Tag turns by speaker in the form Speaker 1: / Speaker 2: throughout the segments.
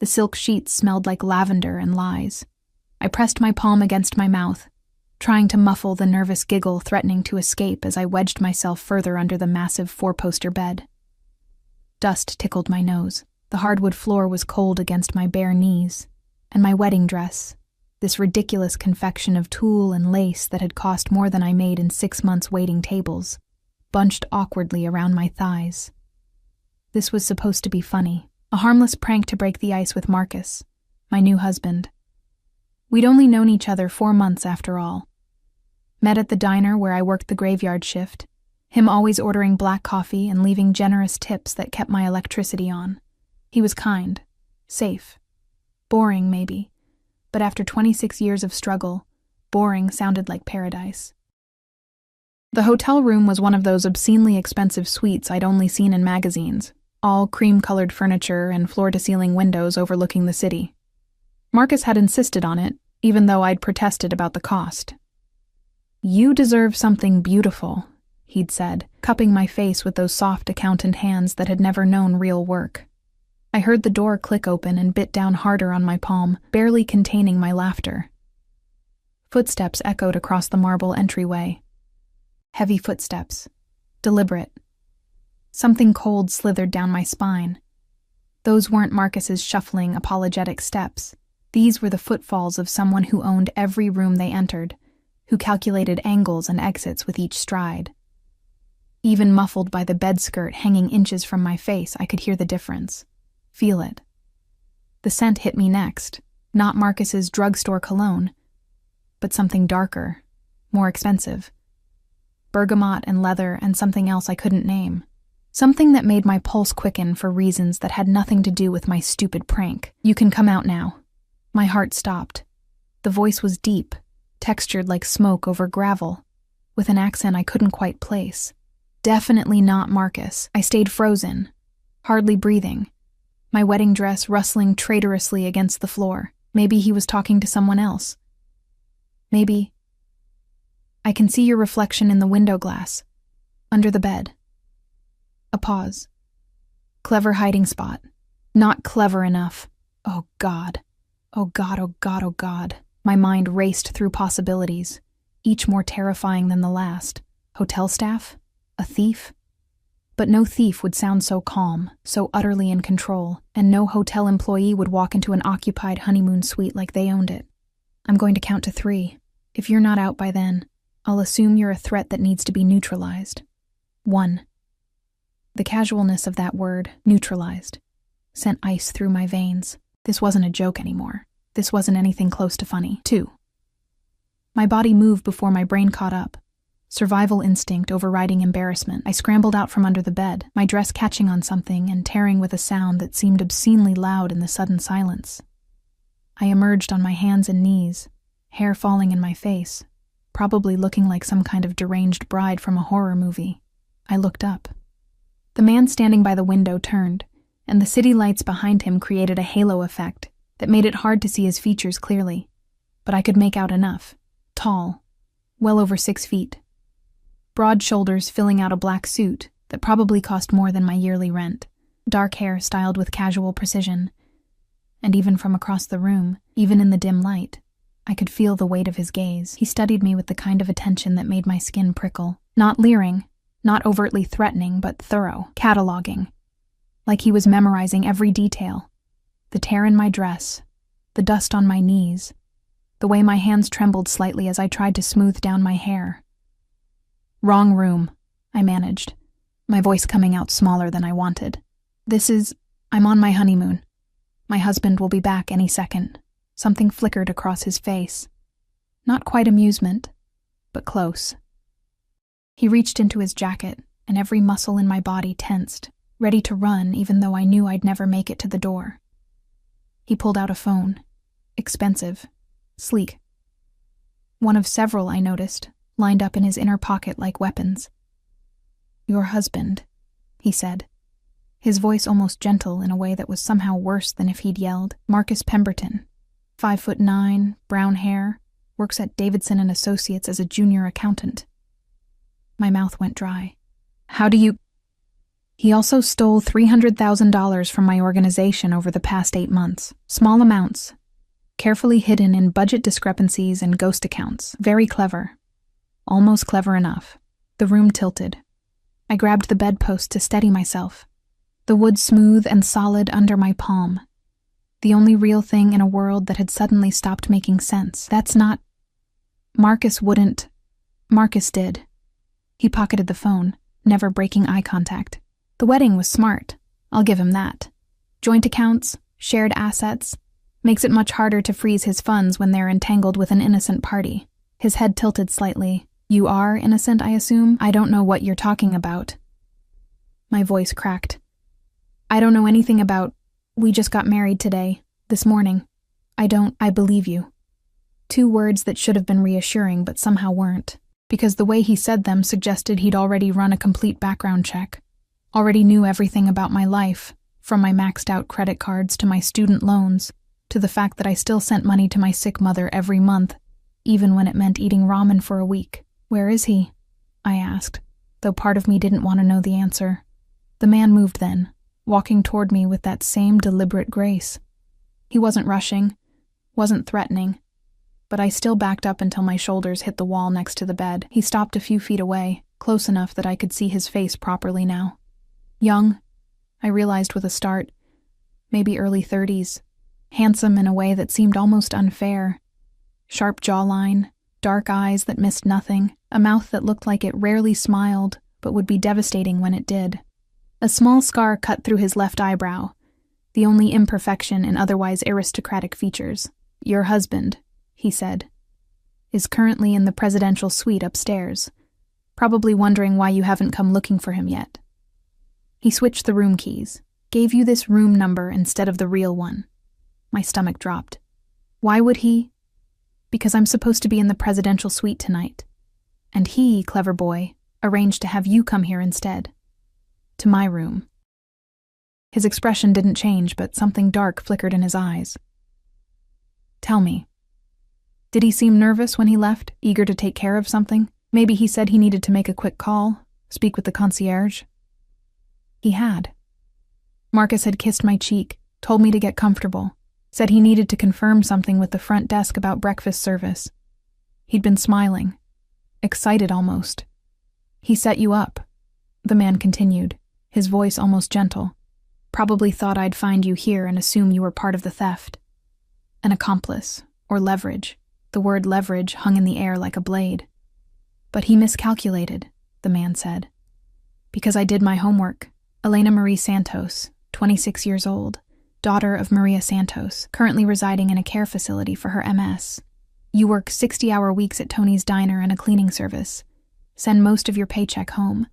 Speaker 1: The silk sheets smelled like lavender and lies. I pressed my palm against my mouth, trying to muffle the nervous giggle threatening to escape as I wedged myself further under the massive four-poster bed. Dust tickled my nose. The hardwood floor was cold against my bare knees, and my wedding dress, this ridiculous confection of tulle and lace that had cost more than I made in 6 months waiting tables, bunched awkwardly around my thighs. This was supposed to be funny, a harmless prank to break the ice with Marcus, my new husband. We'd only known each other 4 months after all. Met at the diner where I worked the graveyard shift, him always ordering black coffee and leaving generous tips that kept my electricity on. He was kind, safe, boring maybe, but after 26 years of struggle, boring sounded like paradise. The hotel room was one of those obscenely expensive suites I'd only seen in magazines, all cream-colored furniture and floor-to-ceiling windows overlooking the city. Marcus had insisted on it, even though I'd protested about the cost. "You deserve something beautiful," he'd said, cupping my face with those soft accountant hands that had never known real work. I heard the door click open and bit down harder on my palm, barely containing my laughter. Footsteps echoed across the marble entryway. Heavy footsteps. Deliberate. Something cold slithered down my spine. Those weren't Marcus's shuffling, apologetic steps. These were the footfalls of someone who owned every room they entered, who calculated angles and exits with each stride. Even muffled by the bed skirt hanging inches from my face, I could hear the difference. Feel it. The scent hit me next, not Marcus's drugstore cologne, but something darker, more expensive. Bergamot and leather and something else I couldn't name. Something that made my pulse quicken for reasons that had nothing to do with my stupid prank. "You can come out now." My heart stopped. The voice was deep, textured like smoke over gravel, with an accent I couldn't quite place. Definitely not Marcus. I stayed frozen, hardly breathing, my wedding dress rustling traitorously against the floor. Maybe he was talking to someone else. Maybe. "I can see your reflection in the window glass, under the bed." A pause. Clever hiding spot. Not clever enough. Oh God. Oh God, oh God, oh God. My mind raced through possibilities, each more terrifying than the last. Hotel staff? A thief? But no thief would sound so calm, so utterly in control, and no hotel employee would walk into an occupied honeymoon suite like they owned it. "I'm going to count to 3. If you're not out by then, I'll assume you're a threat that needs to be neutralized. 1. The casualness of that word, neutralized, sent ice through my veins. This wasn't a joke anymore. This wasn't anything close to funny. 2. My body moved before my brain caught up. Survival instinct overriding embarrassment. I scrambled out from under the bed, my dress catching on something and tearing with a sound that seemed obscenely loud in the sudden silence. I emerged on my hands and knees, hair falling in my face, probably looking like some kind of deranged bride from a horror movie. I looked up. The man standing by the window turned, and the city lights behind him created a halo effect that made it hard to see his features clearly, but I could make out enough. Tall, well over 6 feet. Broad shoulders filling out a black suit that probably cost more than my yearly rent. Dark hair styled with casual precision. And even from across the room, even in the dim light, I could feel the weight of his gaze. He studied me with the kind of attention that made my skin prickle. Not leering, not overtly threatening, but thorough, cataloging. Like he was memorizing every detail. The tear in my dress, the dust on my knees, the way my hands trembled slightly as I tried to smooth down my hair. "Wrong room," I managed, my voice coming out smaller than I wanted. I'm on my honeymoon. My husband will be back any second." Something flickered across his face. Not quite amusement, but close. He reached into his jacket, and every muscle in my body tensed, ready to run even though I knew I'd never make it to the door. He pulled out a phone. Expensive. Sleek. One of several, I noticed, lined up in his inner pocket like weapons. "Your husband," he said, his voice almost gentle in a way that was somehow worse than if he'd yelled. "Marcus Pemberton, 5'9", brown hair, works at Davidson & Associates as a junior accountant." My mouth went dry. "How do you..." He also stole $300,000 from my organization over the past 8 months. Small amounts, carefully hidden in budget discrepancies and ghost accounts. Very clever. Almost clever enough. The room tilted. I grabbed the bedpost to steady myself. The wood smooth and solid under my palm. The only real thing in a world that had suddenly stopped making sense. That's not... Marcus wouldn't... Marcus did. He pocketed the phone, never breaking eye contact. The wedding was smart. I'll give him that. Joint accounts, shared assets, makes it much harder to freeze his funds when they're entangled with an innocent party. His head tilted slightly. You are innocent, I assume? I don't know what you're talking about. My voice cracked. I don't know anything about... We just got married today, this morning. I believe you. 2 words that should have been reassuring but somehow weren't, because the way he said them suggested he'd already run a complete background check, already knew everything about my life, from my maxed-out credit cards to my student loans, to the fact that I still sent money to my sick mother every month, even when it meant eating ramen for a week. Where is he? I asked, though part of me didn't want to know the answer. The man moved then, walking toward me with that same deliberate grace. He wasn't rushing, wasn't threatening, but I still backed up until my shoulders hit the wall next to the bed. He stopped a few feet away, close enough that I could see his face properly now. Young, I realized with a start, maybe early 30s, handsome in a way that seemed almost unfair. Sharp jawline, dark eyes that missed nothing, a mouth that looked like it rarely smiled but would be devastating when it did. A small scar cut through his left eyebrow, the only imperfection in otherwise aristocratic features. Your husband, he said, is currently in the presidential suite upstairs, probably wondering why you haven't come looking for him yet. He switched the room keys, gave you this room number instead of the real one. My stomach dropped. Why would he? Because I'm supposed to be in the presidential suite tonight. And he, clever boy, arranged to have you come here instead. To my room. His expression didn't change, but something dark flickered in his eyes. Tell me, did he seem nervous when he left, eager to take care of something? Maybe he said he needed to make a quick call, speak with the concierge. He had. Marcus had kissed my cheek, told me to get comfortable, said he needed to confirm something with the front desk about breakfast service. He'd been smiling, excited almost. He set you up, the man continued, his voice almost gentle. Probably thought I'd find you here and assume you were part of the theft. An accomplice, or leverage. The word leverage hung in the air like a blade. But he miscalculated, the man said. Because I did my homework. Elena Marie Santos, 26 years old, daughter of Maria Santos, currently residing in a care facility for her MS. You work 60-hour weeks at Tony's Diner and a cleaning service. Send most of your paycheck home.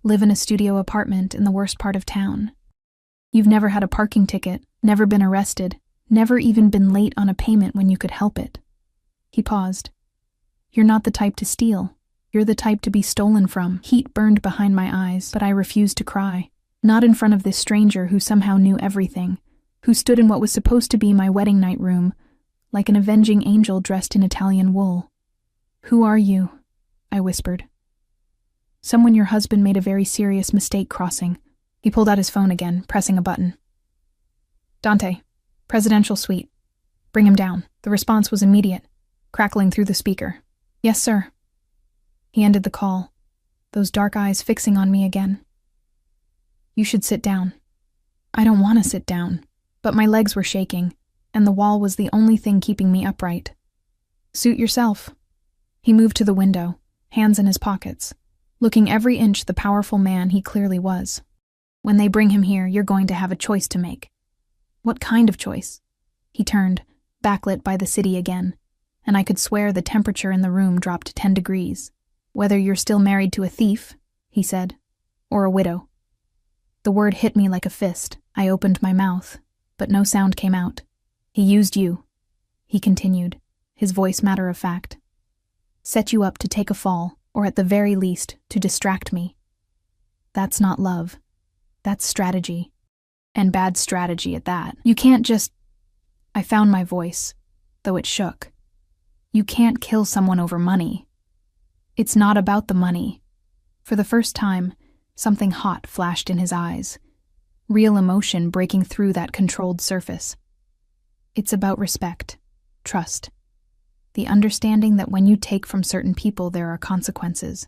Speaker 1: Live in a studio apartment in the worst part of town. You've never had a parking ticket, never been arrested, never even been late on a payment when you could help it. He paused. You're not the type to steal. You're the type to be stolen from. Heat burned behind my eyes, but I refused to cry. Not in front of this stranger who somehow knew everything, who stood in what was supposed to be my wedding night room, like an avenging angel dressed in Italian wool. Who are you? I whispered. Someone your husband made a very serious mistake crossing. He pulled out his phone again, pressing a button. Dante, presidential suite. Bring him down. The response was immediate, crackling through the speaker. Yes, sir. He ended the call, those dark eyes fixing on me again. You should sit down. I don't want to sit down, but my legs were shaking, and the wall was the only thing keeping me upright. Suit yourself. He moved to the window, hands in his pockets, looking every inch the powerful man he clearly was. When they bring him here, you're going to have a choice to make. What kind of choice? He turned, backlit by the city again, and I could swear the temperature in the room dropped 10 degrees. Whether you're still married to a thief, he said, or a widow. The word hit me like a fist. I opened my mouth, but no sound came out. He used you, he continued, his voice matter of fact. Set you up to take a fall, or at the very least, to distract me. That's not love. That's strategy. And bad strategy at that. You can't just... I found my voice, though it shook. You can't kill someone over money. It's not about the money. For the first time, Something hot flashed in his eyes, real emotion breaking through that controlled surface. It's about respect, trust, the understanding that when you take from certain people there are consequences.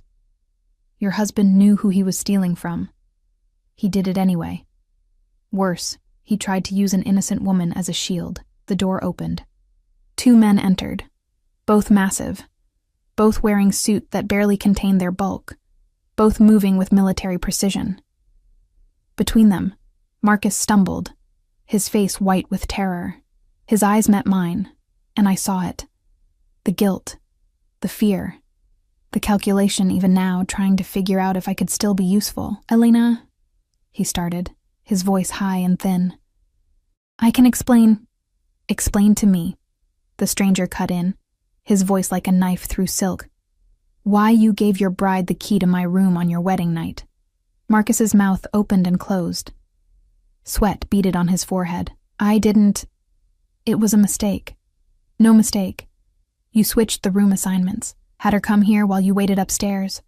Speaker 1: Your husband knew who he was stealing from. He did it anyway. Worse, he tried to use an innocent woman as a shield. The door opened. 2 men entered, both massive, both wearing suits that barely contained their bulk, both moving with military precision. Between them, Marcus stumbled, his face white with terror. His eyes met mine, and I saw it. The guilt, the fear, the calculation even now, trying to figure out if I could still be useful. "Elena," he started, his voice high and thin. "I can explain." "Explain to me," the stranger cut in, his voice like a knife through silk. "Why you gave your bride the key to my room on your wedding night." Marcus's mouth opened and closed. Sweat beaded on his forehead. "I didn't. It was a mistake." "No mistake. You switched the room assignments, had her come here while you waited upstairs,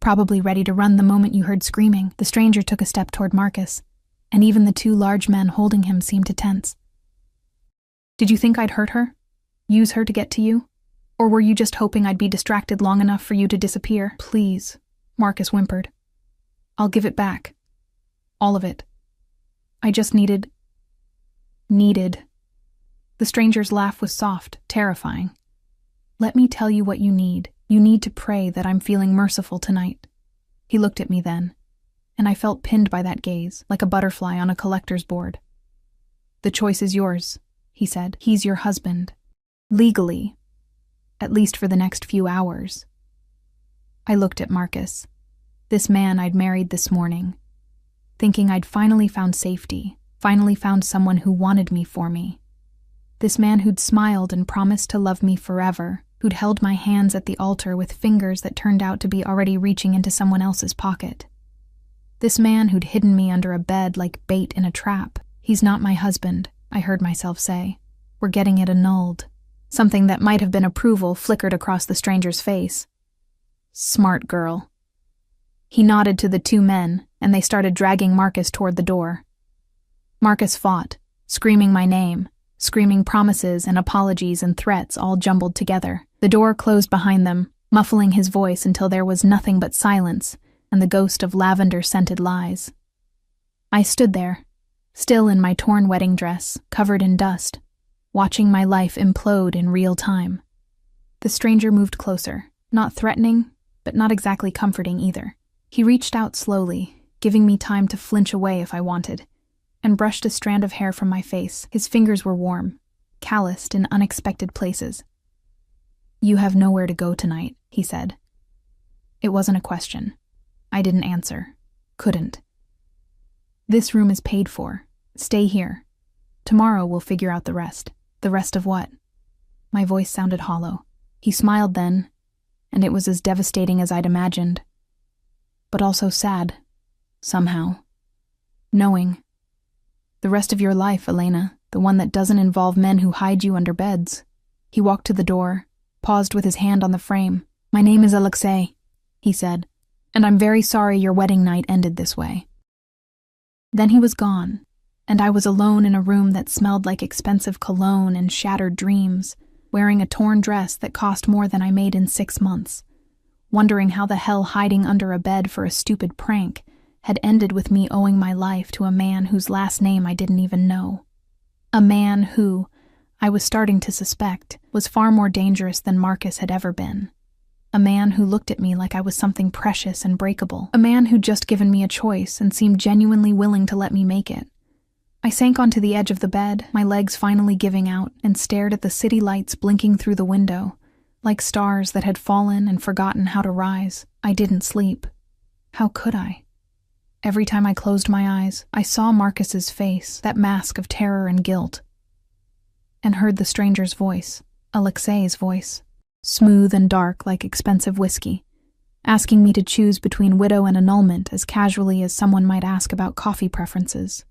Speaker 1: probably ready to run the moment you heard screaming." The stranger took a step toward Marcus, and even the 2 large men holding him seemed to tense. "Did you think I'd hurt her? Use her to get to you? Or were you just hoping I'd be distracted long enough for you to disappear?" "Please," Marcus whimpered. "I'll give it back. All of it. I just needed. The stranger's laugh was soft, terrifying. "Let me tell you what you need. You need to pray that I'm feeling merciful tonight." He looked at me then, and I felt pinned by that gaze, like a butterfly on a collector's board. "The choice is yours," he said. "He's your husband. Legally. At least for the next few hours." I looked at Marcus, this man I'd married this morning, thinking I'd finally found safety, finally found someone who wanted me for me. This man who'd smiled and promised to love me forever, who'd held my hands at the altar with fingers that turned out to be already reaching into someone else's pocket. This man who'd hidden me under a bed like bait in a trap. "He's not my husband," I heard myself say. "We're getting it annulled." Something that might have been approval flickered across the stranger's face. "Smart girl." He nodded to the 2 men, and they started dragging Marcus toward the door. Marcus fought, screaming my name, screaming promises and apologies and threats all jumbled together. The door closed behind them, muffling his voice until there was nothing but silence and the ghost of lavender-scented lies. I stood there, still in my torn wedding dress, covered in dust, watching my life implode in real time. The stranger moved closer, not threatening, but not exactly comforting either. He reached out slowly, giving me time to flinch away if I wanted, and brushed a strand of hair from my face. His fingers were warm, calloused in unexpected places. "You have nowhere to go tonight," he said. It wasn't a question. I didn't answer. Couldn't. "This room is paid for. Stay here. Tomorrow we'll figure out the rest." "The rest of what?" My voice sounded hollow. He smiled then, and it was as devastating as I'd imagined. But also sad, somehow. Knowing. "The rest of your life, Elena, the one that doesn't involve men who hide you under beds." He walked to the door, paused with his hand on the frame. "My name is Alexei," he said, "and I'm very sorry your wedding night ended this way." Then he was gone, and I was alone in a room that smelled like expensive cologne and shattered dreams, wearing a torn dress that cost more than I made in 6 months, wondering how the hell hiding under a bed for a stupid prank had ended with me owing my life to a man whose last name I didn't even know. A man who, I was starting to suspect, was far more dangerous than Marcus had ever been. A man who looked at me like I was something precious and breakable. A man who'd just given me a choice and seemed genuinely willing to let me make it. I sank onto the edge of the bed, my legs finally giving out, and stared at the city lights blinking through the window, like stars that had fallen and forgotten how to rise. I didn't sleep. How could I? Every time I closed my eyes, I saw Marcus's face, that mask of terror and guilt, and heard the stranger's voice, Alexei's voice, smooth and dark like expensive whiskey, asking me to choose between widow and annulment as casually as someone might ask about coffee preferences.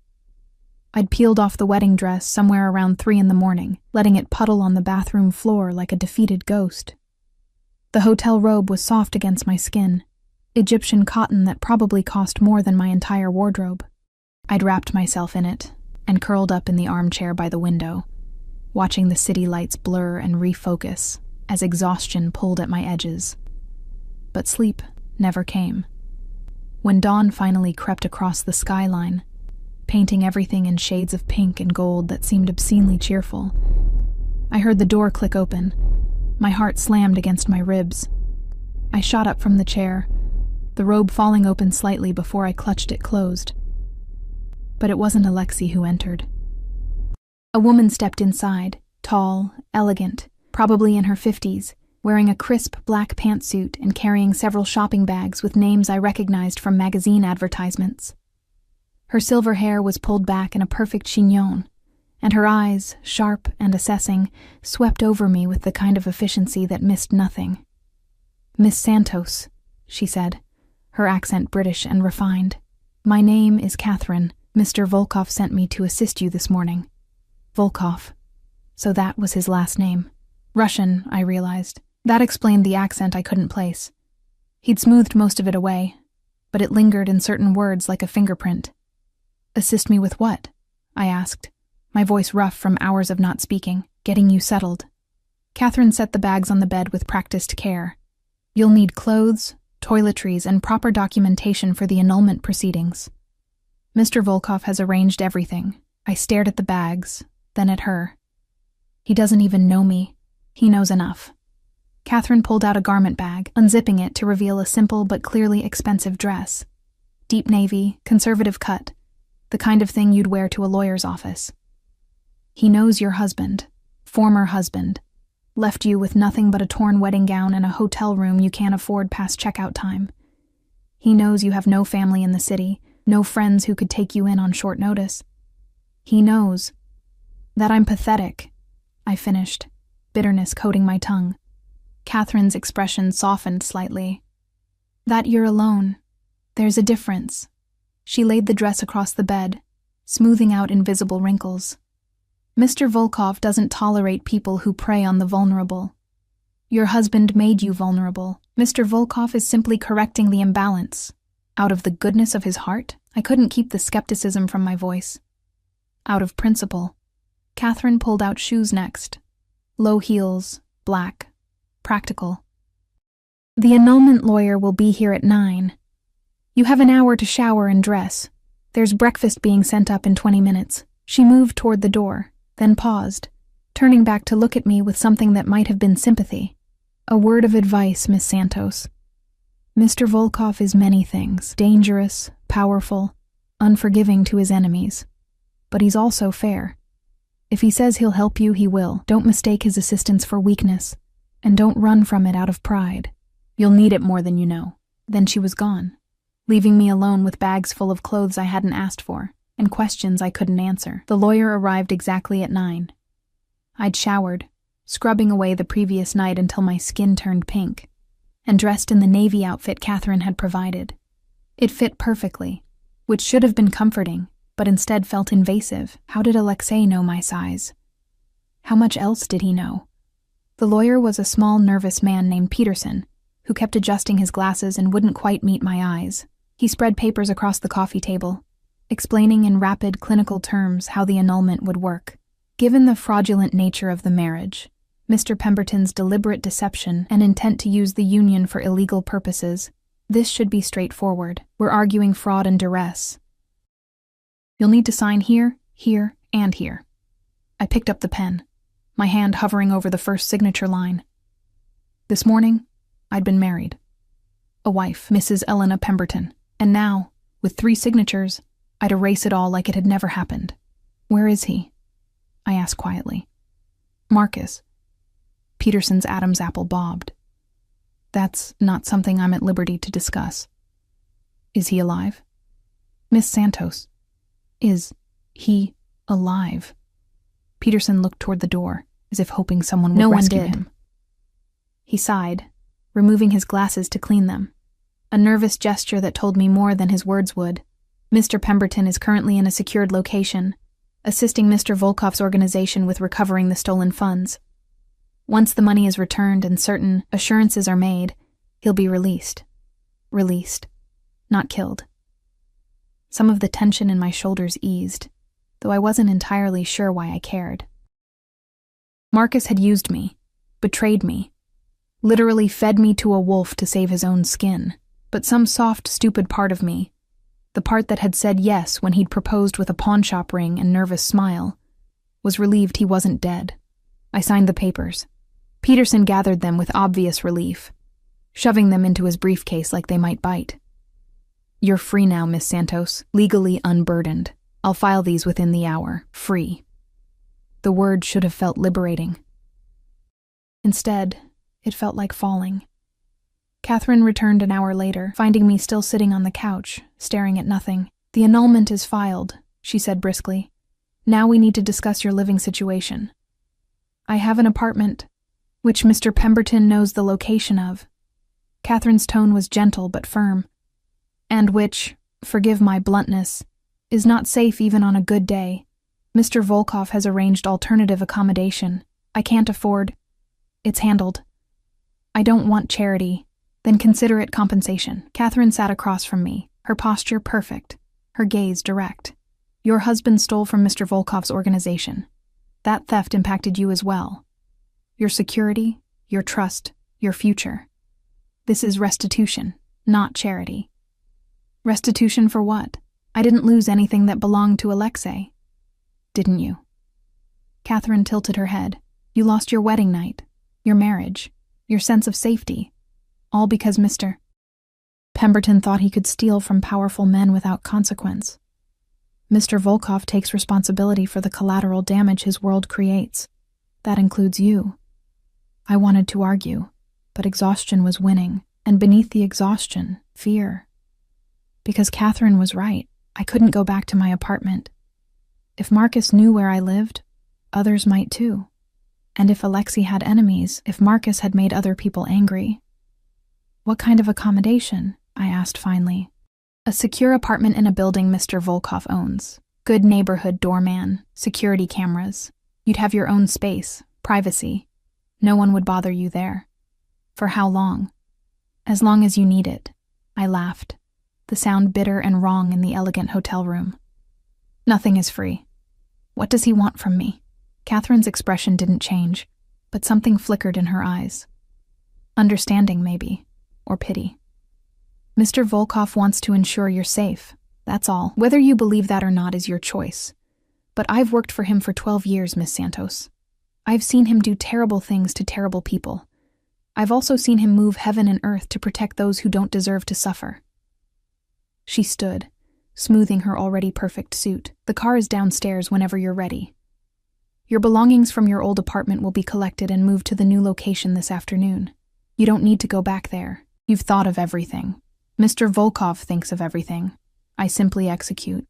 Speaker 1: I'd peeled off the wedding dress somewhere around 3 a.m, letting it puddle on the bathroom floor like a defeated ghost. The hotel robe was soft against my skin, Egyptian cotton that probably cost more than my entire wardrobe. I'd wrapped myself in it and curled up in the armchair by the window, watching the city lights blur and refocus as exhaustion pulled at my edges. But sleep never came. When dawn finally crept across the skyline, painting everything in shades of pink and gold that seemed obscenely cheerful, I heard the door click open. My heart slammed against my ribs. I shot up from the chair, the robe falling open slightly before I clutched it closed. But it wasn't Alexei who entered. A woman stepped inside, tall, elegant, probably in her 50s, wearing a crisp black pantsuit and carrying several shopping bags with names I recognized from magazine advertisements. Her silver hair was pulled back in a perfect chignon, and her eyes, sharp and assessing, swept over me with the kind of efficiency that missed nothing. "Miss Santos," she said, her accent British and refined. "My name is Catherine. Mr. Volkov sent me to assist you this morning." Volkov. So that was his last name. Russian, I realized. That explained the accent I couldn't place. He'd smoothed most of it away, but it lingered in certain words like a fingerprint. "Assist me with what?" I asked, my voice rough from hours of not speaking. "Getting you settled." Catherine set the bags on the bed with practiced care. "You'll need clothes, toiletries, and proper documentation for the annulment proceedings. Mr. Volkov has arranged everything." I stared at the bags, then at her. "He doesn't even know me. He knows enough." Catherine pulled out a garment bag, unzipping it to reveal a simple but clearly expensive dress. Deep navy, conservative cut, the kind of thing you'd wear to a lawyer's office. "He knows your husband, former husband, left you with nothing but a torn wedding gown and a hotel room you can't afford past checkout time. He knows you have no family in the city, no friends who could take you in on short notice. He knows that I'm pathetic," I finished, bitterness coating my tongue. Catherine's expression softened slightly. "That you're alone. There's a difference." She laid the dress across the bed, smoothing out invisible wrinkles. "Mr. Volkov doesn't tolerate people who prey on the vulnerable. Your husband made you vulnerable. Mr. Volkov is simply correcting the imbalance. Out of the goodness of his heart?" I couldn't keep the skepticism from my voice. "Out of principle." Catherine pulled out shoes next. Low heels, black, practical. "The annulment lawyer will be here at 9. You have an hour to shower and dress. There's breakfast being sent up in 20 minutes. She moved toward the door, then paused, turning back to look at me with something that might have been sympathy. "A word of advice, Miss Santos. Mr. Volkov is many things, dangerous, powerful, unforgiving to his enemies. But he's also fair. If he says he'll help you, he will. Don't mistake his assistance for weakness, and don't run from it out of pride. You'll need it more than you know." Then she was gone, leaving me alone with bags full of clothes I hadn't asked for, and questions I couldn't answer. The lawyer arrived exactly at 9. I'd showered, scrubbing away the previous night until my skin turned pink, and dressed in the navy outfit Catherine had provided. It fit perfectly, which should have been comforting, but instead felt invasive. How did Alexei know my size? How much else did he know? The lawyer was a small, nervous man named Peterson, who kept adjusting his glasses and wouldn't quite meet my eyes. He spread papers across the coffee table, explaining in rapid, clinical terms how the annulment would work. Given the fraudulent nature of the marriage, Mr. Pemberton's deliberate deception and intent to use the union for illegal purposes, this should be straightforward. We're arguing fraud and duress. You'll need to sign here, here, and here. I picked up the pen, my hand hovering over the first signature line. This morning, I'd been married. A wife, Mrs. Elena Pemberton. And now, with 3 signatures, I'd erase it all like it had never happened. "Where is he?" I asked quietly. "Marcus." Peterson's Adam's apple bobbed. "That's not something I'm at liberty to discuss." "Is he alive?" "Miss Santos, is he alive?" Peterson looked toward the door, as if hoping someone would rescue him. He sighed, removing his glasses to clean them, a nervous gesture that told me more than his words would. "Mr. Pemberton is currently in a secured location, assisting Mr. Volkov's organization with recovering the stolen funds. Once the money is returned and certain assurances are made, he'll be released." released, not killed. Some of the tension in my shoulders eased, though I wasn't entirely sure why I cared. Marcus had used me, betrayed me, literally fed me to a wolf to save his own skin, but some soft, stupid part of me, the part that had said yes when he'd proposed with a pawnshop ring and nervous smile, was relieved he wasn't dead. I signed the papers. Peterson gathered them with obvious relief, shoving them into his briefcase like they might bite. "You're free now, Miss Santos, legally unburdened. I'll file these within the hour. Free." The word should have felt liberating. Instead, it felt like falling. Catherine returned an hour later, finding me still sitting on the couch, staring at nothing. "The annulment is filed," she said briskly. "Now we need to discuss your living situation. I have an apartment, which Mr. Pemberton knows the location of." Catherine's tone was gentle but firm. "And which, forgive my bluntness, is not safe even on a good day. Mr. Volkov has arranged alternative accommodation. I can't afford. It's handled. I don't want charity. Then consider it compensation." Catherine sat across from me, her posture perfect, her gaze direct. "Your husband stole from Mr. Volkov's organization. That theft impacted you as well. Your security, your trust, your future. This is restitution, not charity." "Restitution for what? I didn't lose anything that belonged to Alexei." "Didn't you?" Catherine tilted her head. "You lost your wedding night, your marriage, your sense of safety, all because Mr. Pemberton thought he could steal from powerful men without consequence. Mr. Volkov takes responsibility for the collateral damage his world creates. That includes you." I wanted to argue, but exhaustion was winning, and beneath the exhaustion, fear. Because Catherine was right, I couldn't go back to my apartment. If Marcus knew where I lived, others might too. And if Alexei had enemies, if Marcus had made other people angry. "What kind of accommodation?" I asked finally. "A secure apartment in a building Mr. Volkov owns. Good neighborhood doorman, security cameras. You'd have your own space, privacy. No one would bother you there." "For how long?" "As long as you need it." I laughed, the sound bitter and wrong in the elegant hotel room. "Nothing is free. What does he want from me?" Catherine's expression didn't change, but something flickered in her eyes. Understanding, maybe, or pity. "Mr. Volkov wants to ensure you're safe, that's all. Whether you believe that or not is your choice. But I've worked for him for 12 years, Miss Santos. I've seen him do terrible things to terrible people. I've also seen him move heaven and earth to protect those who don't deserve to suffer." She stood, smoothing her already perfect suit. "The car is downstairs whenever you're ready. Your belongings from your old apartment will be collected and moved to the new location this afternoon. You don't need to go back there. You've thought of everything. Mr. Volkov thinks of everything. I simply execute."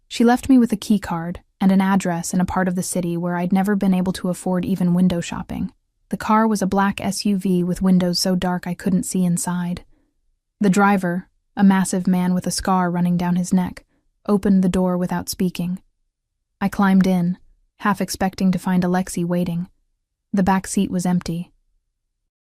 Speaker 1: She left me with a key card and an address in a part of the city where I'd never been able to afford even window shopping. The car was a black SUV with windows so dark I couldn't see inside. The driver, a massive man with a scar running down his neck, opened the door without speaking. I climbed in, half expecting to find Alexei waiting. The back seat was empty.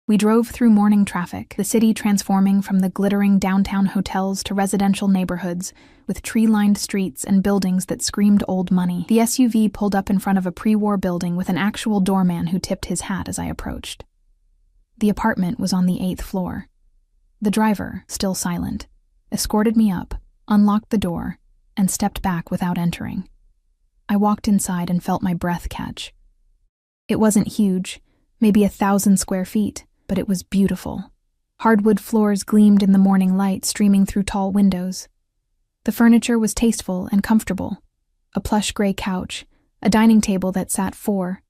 Speaker 1: We drove through morning traffic, the city transforming from the glittering downtown hotels to residential neighborhoods, with tree-lined streets and buildings that screamed old money. The SUV pulled up in front of a pre-war building with an actual doorman who tipped his hat as I approached. The apartment was on the 8th floor. The driver, still silent, escorted me up, unlocked the door, and stepped back without entering. I walked inside and felt my breath catch. It wasn't huge, maybe 1,000 square feet, but it was beautiful. Hardwood floors gleamed in the morning light streaming through tall windows. The furniture was tasteful and comfortable. A plush gray couch, a dining table that sat 4,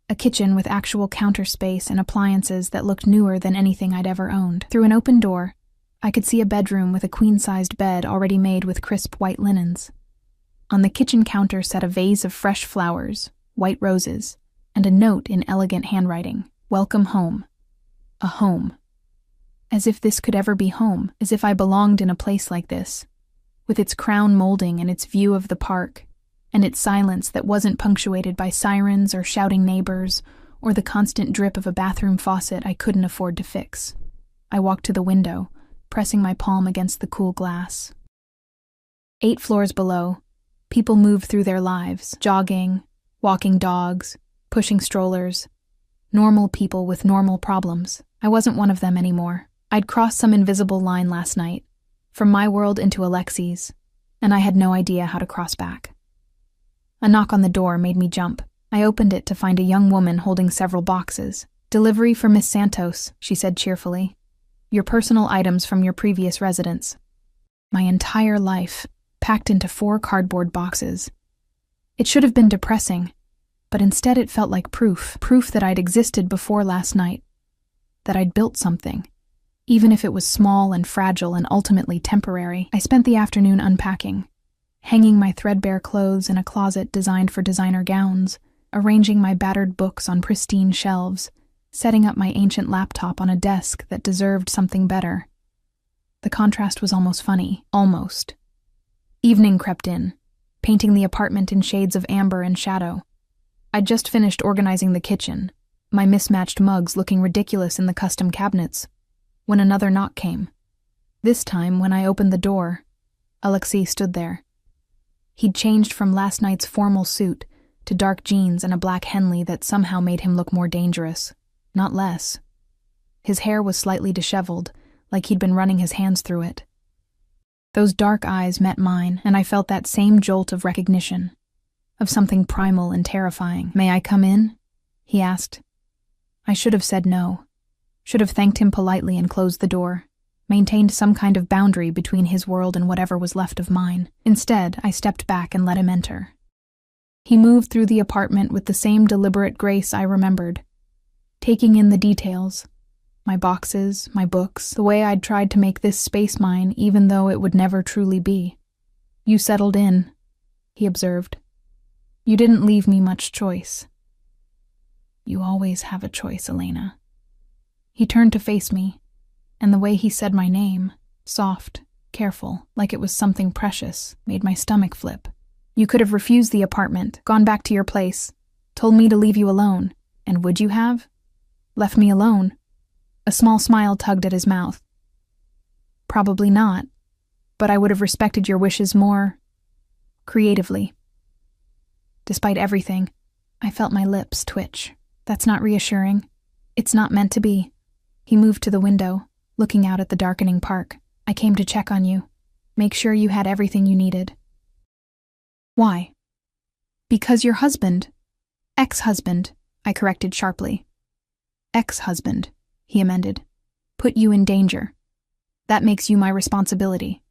Speaker 1: a kitchen with actual counter space and appliances that looked newer than anything I'd ever owned. Through an open door, I could see a bedroom with a queen-sized bed already made with crisp white linens. On the kitchen counter sat a vase of fresh flowers, white roses, and a note in elegant handwriting. "Welcome home." A home. As if this could ever be home, as if I belonged in a place like this, with its crown molding and its view of the park, and its silence that wasn't punctuated by sirens or shouting neighbors, or the constant drip of a bathroom faucet I couldn't afford to fix. I walked to the window, pressing my palm against the cool glass. 8 floors below, people moved through their lives, jogging, walking dogs, pushing strollers. Normal people with normal problems. I wasn't one of them anymore. I'd crossed some invisible line last night, from my world into Alexi's, and I had no idea how to cross back. A knock on the door made me jump. I opened it to find a young woman holding several boxes. "Delivery for Miss Santos," she said cheerfully. "Your personal items from your previous residence." My entire life, packed into 4 cardboard boxes. It should have been depressing, but instead it felt like proof that I'd existed before last night, that I'd built something, even if it was small and fragile and ultimately temporary. I spent the afternoon unpacking, hanging my threadbare clothes in a closet designed for designer gowns, arranging my battered books on pristine shelves, setting up my ancient laptop on a desk that deserved something better. The contrast was almost funny. Almost. Evening crept in, painting the apartment in shades of amber and shadow. I'd just finished organizing the kitchen, my mismatched mugs looking ridiculous in the custom cabinets, when another knock came. This time, when I opened the door, Alexei stood there. He'd changed from last night's formal suit to dark jeans and a black Henley that somehow made him look more dangerous, not less. His hair was slightly disheveled, like he'd been running his hands through it. Those dark eyes met mine, and I felt that same jolt of recognition, of something primal and terrifying. "May I come in?" he asked. I should have said no, should have thanked him politely and closed the door, maintained some kind of boundary between his world and whatever was left of mine. Instead, I stepped back and let him enter. He moved through the apartment with the same deliberate grace I remembered, taking in the details, my boxes, my books, the way I'd tried to make this space mine even though it would never truly be. "You settled in," he observed. "You didn't leave me much choice." "You always have a choice, Elena." He turned to face me, and the way he said my name, soft, careful, like it was something precious, made my stomach flip. "You could have refused the apartment, gone back to your place, told me to leave you alone, and would you have? Left me alone?" A small smile tugged at his mouth. "Probably not, but I would have respected your wishes more creatively." Despite everything, I felt my lips twitch. "That's not reassuring. It's not meant to be." He moved to the window, looking out at the darkening park. "I came to check on you, make sure you had everything you needed." "Why?" "Because your husband, ex-husband," I corrected sharply. "Ex-husband," he amended, "put you in danger. That makes you my responsibility."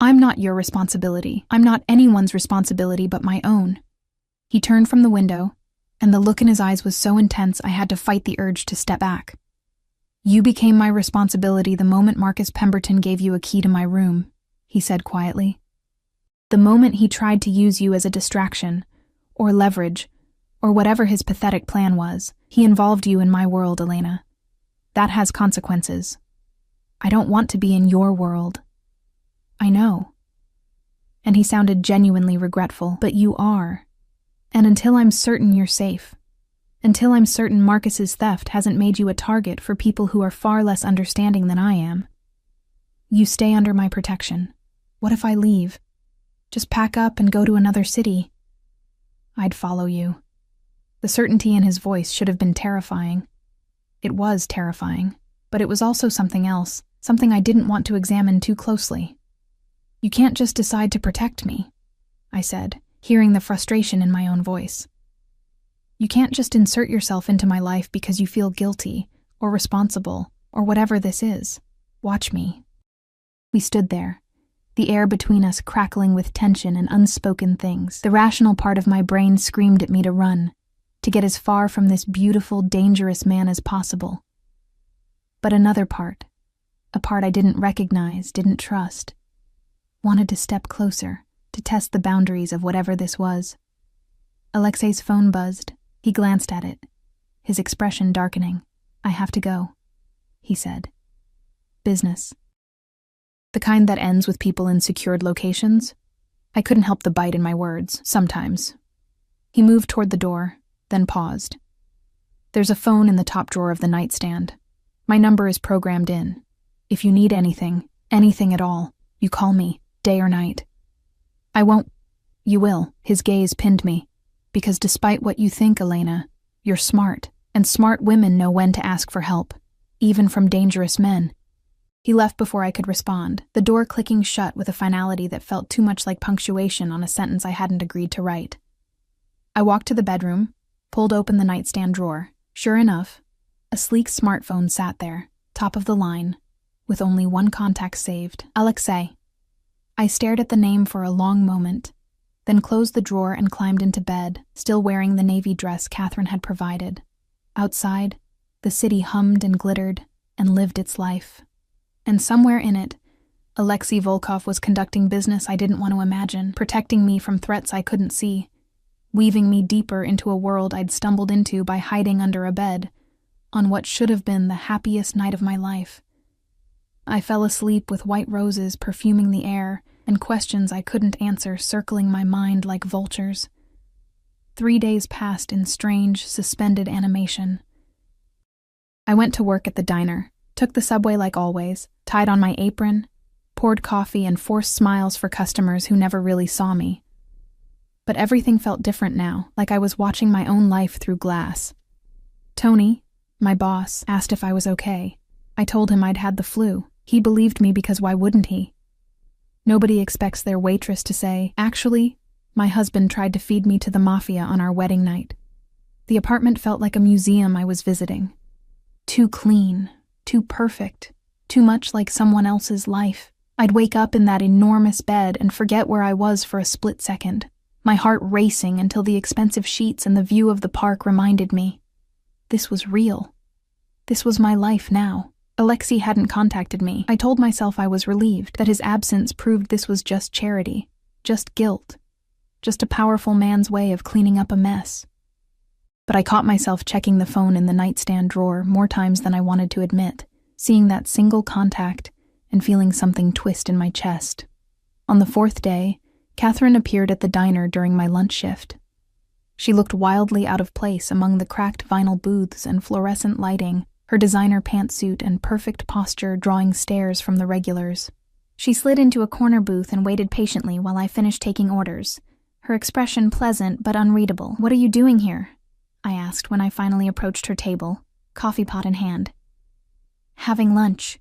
Speaker 1: "I'm not your responsibility. I'm not anyone's responsibility but my own." He turned from the window, and the look in his eyes was so intense I had to fight the urge to step back. "You became my responsibility the moment Marcus Pemberton gave you a key to my room," he said quietly. "The moment he tried to use you as a distraction, or leverage, or whatever his pathetic plan was, he involved you in my world, Elena. That has consequences. I don't want to be in your world." "I know." And he sounded genuinely regretful. "But you are. And until I'm certain you're safe, until I'm certain Marcus's theft hasn't made you a target for people who are far less understanding than I am, you stay under my protection. What if I leave? Just pack up and go to another city?" "I'd follow you." The certainty in his voice should have been terrifying. It was terrifying, but it was also something else, something I didn't want to examine too closely. "You can't just decide to protect me," I said, hearing the frustration in my own voice. "You can't just insert yourself into my life because you feel guilty, or responsible, or whatever this is. Watch me." We stood there, the air between us crackling with tension and unspoken things. The rational part of my brain screamed at me to run, to get as far from this beautiful, dangerous man as possible. But another part, a part I didn't recognize, didn't trust, wanted to step closer, to test the boundaries of whatever this was. Alexei's phone buzzed. He glanced at it, his expression darkening. "I have to go," he said. "Business." The kind that ends with people in secured locations? I couldn't help the bite in my words, sometimes. He moved toward the door, then paused. "There's a phone in the top drawer of the nightstand. My number is programmed in. If you need anything, Anything at all. You call me, day or night. I won't. You will. His gaze pinned me. Because despite what you think, Elena, you're smart, and smart women know when to ask for help, even from dangerous men. He left before I could respond, the door clicking shut with a finality that felt too much like punctuation on a sentence I hadn't agreed to write. I walked to the bedroom, pulled open the nightstand drawer. Sure enough, a sleek smartphone sat there, top of the line, with only one contact saved, Alexei. I stared at the name for a long moment, then closed the drawer and climbed into bed, still wearing the navy dress Catherine had provided. Outside, the city hummed and glittered and lived its life. And somewhere in it, Alexei Volkov was conducting business I didn't want to imagine, protecting me from threats I couldn't see, weaving me deeper into a world I'd stumbled into by hiding under a bed, on what should have been the happiest night of my life. I fell asleep with white roses perfuming the air and questions I couldn't answer circling my mind like vultures. 3 days passed in strange, suspended animation. I went to work at the diner, took the subway like always, tied on my apron, poured coffee and forced smiles for customers who never really saw me. But everything felt different now, like I was watching my own life through glass. Tony, my boss, asked if I was okay. I told him I'd had the flu. He believed me because why wouldn't he? Nobody expects their waitress to say, "Actually, my husband tried to feed me to the Mafia on our wedding night." The apartment felt like a museum I was visiting. Too clean, too perfect, too much like someone else's life. I'd wake up in that enormous bed and forget where I was for a split second, my heart racing until the expensive sheets and the view of the park reminded me. This was real. This was my life now. Alexei hadn't contacted me. I told myself I was relieved that his absence proved this was just charity, just guilt, just a powerful man's way of cleaning up a mess. But I caught myself checking the phone in the nightstand drawer more times than I wanted to admit, seeing that single contact and feeling something twist in my chest. On the 4th day, Catherine appeared at the diner during my lunch shift. She looked wildly out of place among the cracked vinyl booths and fluorescent lighting, her designer pantsuit and perfect posture drawing stares from the regulars. She slid into a corner booth and waited patiently while I finished taking orders, her expression pleasant but unreadable. "What are you doing here?" I asked when I finally approached her table, coffee pot in hand. "Having lunch."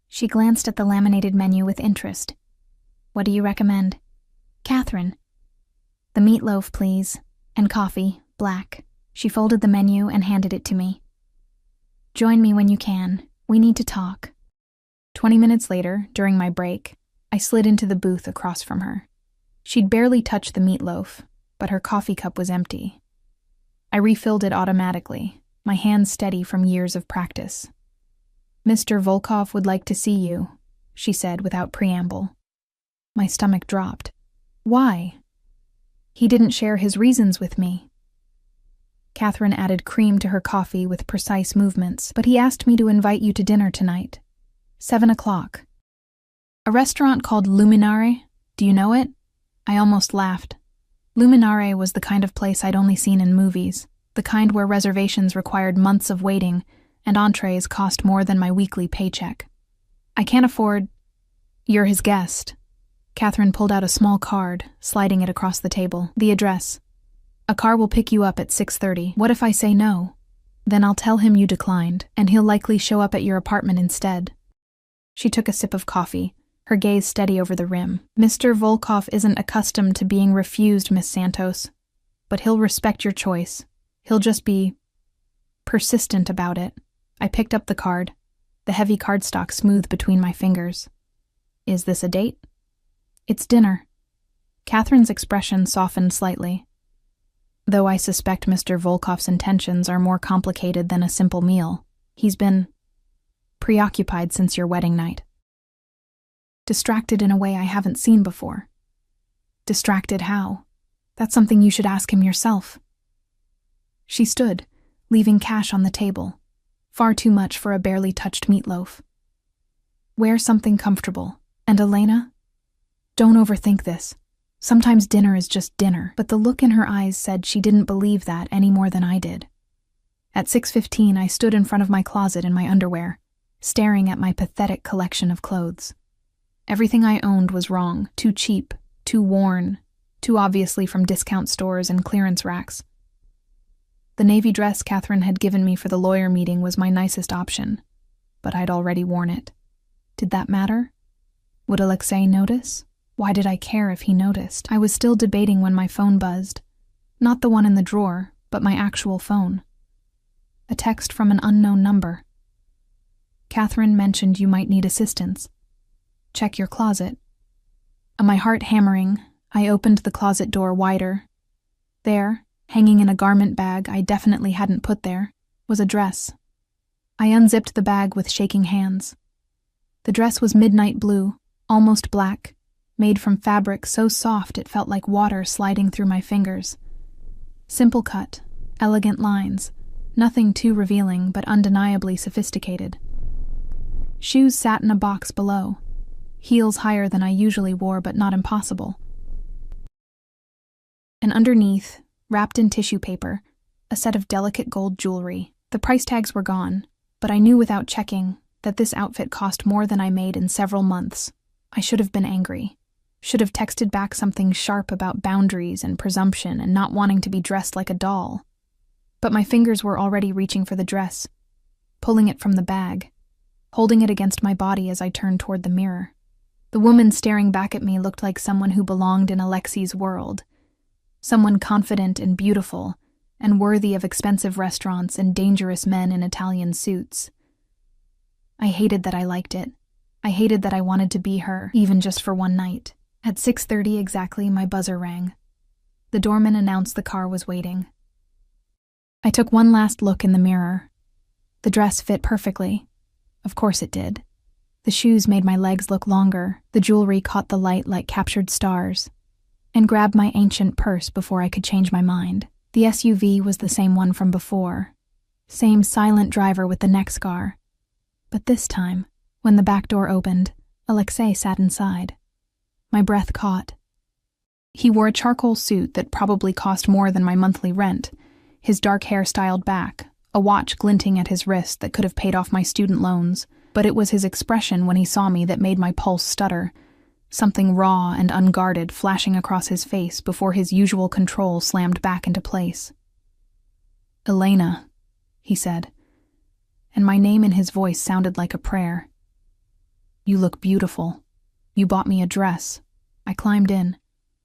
Speaker 1: She glanced at the laminated menu with interest. "What do you recommend?" "Catherine." "The meatloaf, please, and coffee, black." She folded the menu and handed it to me. "Join me when you can. We need to talk." 20 minutes later, during my break, I slid into the booth across from her. She'd barely touched the meatloaf, but her coffee cup was empty. I refilled it automatically, my hands steady from years of practice. "Mr. Volkov would like to see you," she said without preamble. My stomach dropped. "Why?" "He didn't share his reasons with me." Catherine added cream to her coffee with precise movements, "But he asked me to invite you to dinner tonight. 7 o'clock. A restaurant called Luminare. Do you know it?" I almost laughed. Luminare was the kind of place I'd only seen in movies, the kind where reservations required months of waiting and entrees cost more than my weekly paycheck. "I can't afford—" "You're his guest." Catherine pulled out a small card, sliding it across the table. "The address. A car will pick you up at 6:30. What if I say no? Then I'll tell him you declined, and he'll likely show up at your apartment instead." She took a sip of coffee, her gaze steady over the rim. "Mr. Volkov isn't accustomed to being refused, Miss Santos. But he'll respect your choice. He'll just be persistent about it." I picked up the card, the heavy cardstock smooth between my fingers. "Is this a date?" "It's dinner." Catherine's expression softened slightly. "Though I suspect Mr. Volkov's intentions are more complicated than a simple meal. He's been preoccupied since your wedding night. Distracted in a way I haven't seen before." "Distracted how? That's something you should ask him yourself." She stood, leaving cash on the table. Far too much for a barely touched meatloaf. "Wear something comfortable. And Elena? Don't overthink this. Sometimes dinner is just dinner." But the look in her eyes said she didn't believe that any more than I did. At 6:15, I stood in front of my closet in my underwear, staring at my pathetic collection of clothes. Everything I owned was wrong, too cheap, too worn, too obviously from discount stores and clearance racks. The navy dress Catherine had given me for the lawyer meeting was my nicest option, but I'd already worn it. Did that matter? Would Alexei notice? Why did I care if he noticed? I was still debating when my phone buzzed. Not the one in the drawer, but my actual phone. A text from an unknown number. Catherine mentioned you might need assistance. Check your closet. My heart hammering, I opened the closet door wider. There, hanging in a garment bag I definitely hadn't put there, was a dress. I unzipped the bag with shaking hands. The dress was midnight blue, almost black, made from fabric so soft it felt like water sliding through my fingers. Simple cut, elegant lines, nothing too revealing but undeniably sophisticated. Shoes sat in a box below, heels higher than I usually wore but not impossible. And underneath, wrapped in tissue paper, a set of delicate gold jewelry. The price tags were gone, but I knew without checking that this outfit cost more than I made in several months. I should have been angry. Should have texted back something sharp about boundaries and presumption and not wanting to be dressed like a doll. But my fingers were already reaching for the dress, pulling it from the bag, holding it against my body as I turned toward the mirror. The woman staring back at me looked like someone who belonged in Alexei's world. Someone confident and beautiful, and worthy of expensive restaurants and dangerous men in Italian suits. I hated that I liked it. I hated that I wanted to be her, even just for one night. At 6:30 exactly, my buzzer rang. The doorman announced the car was waiting. I took one last look in the mirror. The dress fit perfectly. Of course it did. The shoes made my legs look longer, the jewelry caught the light like captured stars, and grabbed my ancient purse before I could change my mind. The SUV was the same one from before. Same silent driver with the neck scar. But this time, when the back door opened, Alexei sat inside. My breath caught. He wore a charcoal suit that probably cost more than my monthly rent, his dark hair styled back, a watch glinting at his wrist that could have paid off my student loans, but it was his expression when he saw me that made my pulse stutter, something raw and unguarded flashing across his face before his usual control slammed back into place. "Elena," he said, and my name in his voice sounded like a prayer. "You look beautiful. You bought me a dress." I climbed in,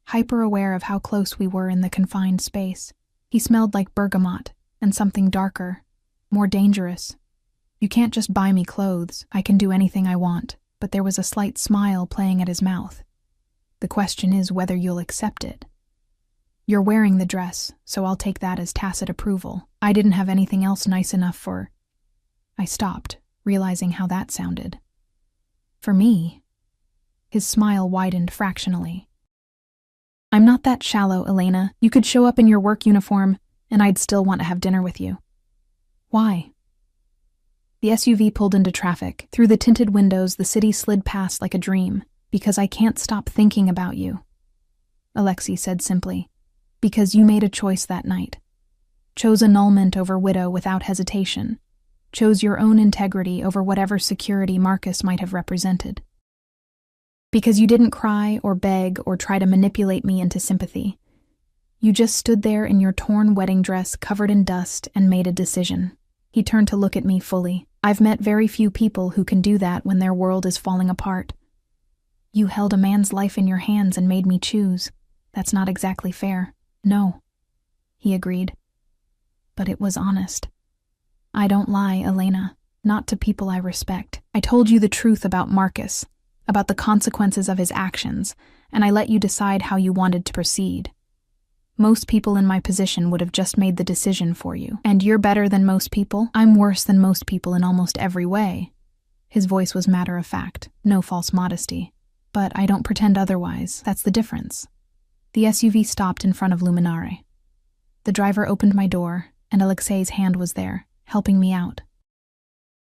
Speaker 1: hyper-aware of how close we were in the confined space. He smelled like bergamot, and something darker, more dangerous. "You can't just buy me clothes. I can do anything I want." But there was a slight smile playing at his mouth. "The question is whether you'll accept it. You're wearing the dress, so I'll take that as tacit approval. I didn't have anything else nice enough for—" I stopped, realizing how that sounded. "For me?" His smile widened fractionally. "I'm not that shallow, Elena. You could show up in your work uniform, and I'd still want to have dinner with you." "Why?" The SUV pulled into traffic. Through the tinted windows, the city slid past like a dream. "Because I can't stop thinking about you," Alexei said simply. "Because you made a choice that night. Chose annulment over widow without hesitation. Chose your own integrity over whatever security Marcus might have represented. Because you didn't cry or beg or try to manipulate me into sympathy. You just stood there in your torn wedding dress covered in dust and made a decision." He turned to look at me fully. "I've met very few people who can do that when their world is falling apart. You held a man's life in your hands and made me choose. That's not exactly fair." "No," he agreed. But it was honest. "I don't lie, Elena. Not to people I respect. I told you the truth about Marcus, about the consequences of his actions, and I let you decide how you wanted to proceed. Most people in my position would have just made the decision for you. And you're better than most people. I'm worse than most people in almost every way." His voice was matter-of-fact, no false modesty. "But I don't pretend otherwise. That's the difference." The SUV stopped in front of Luminare. The driver opened my door, and Alexei's hand was there, helping me out.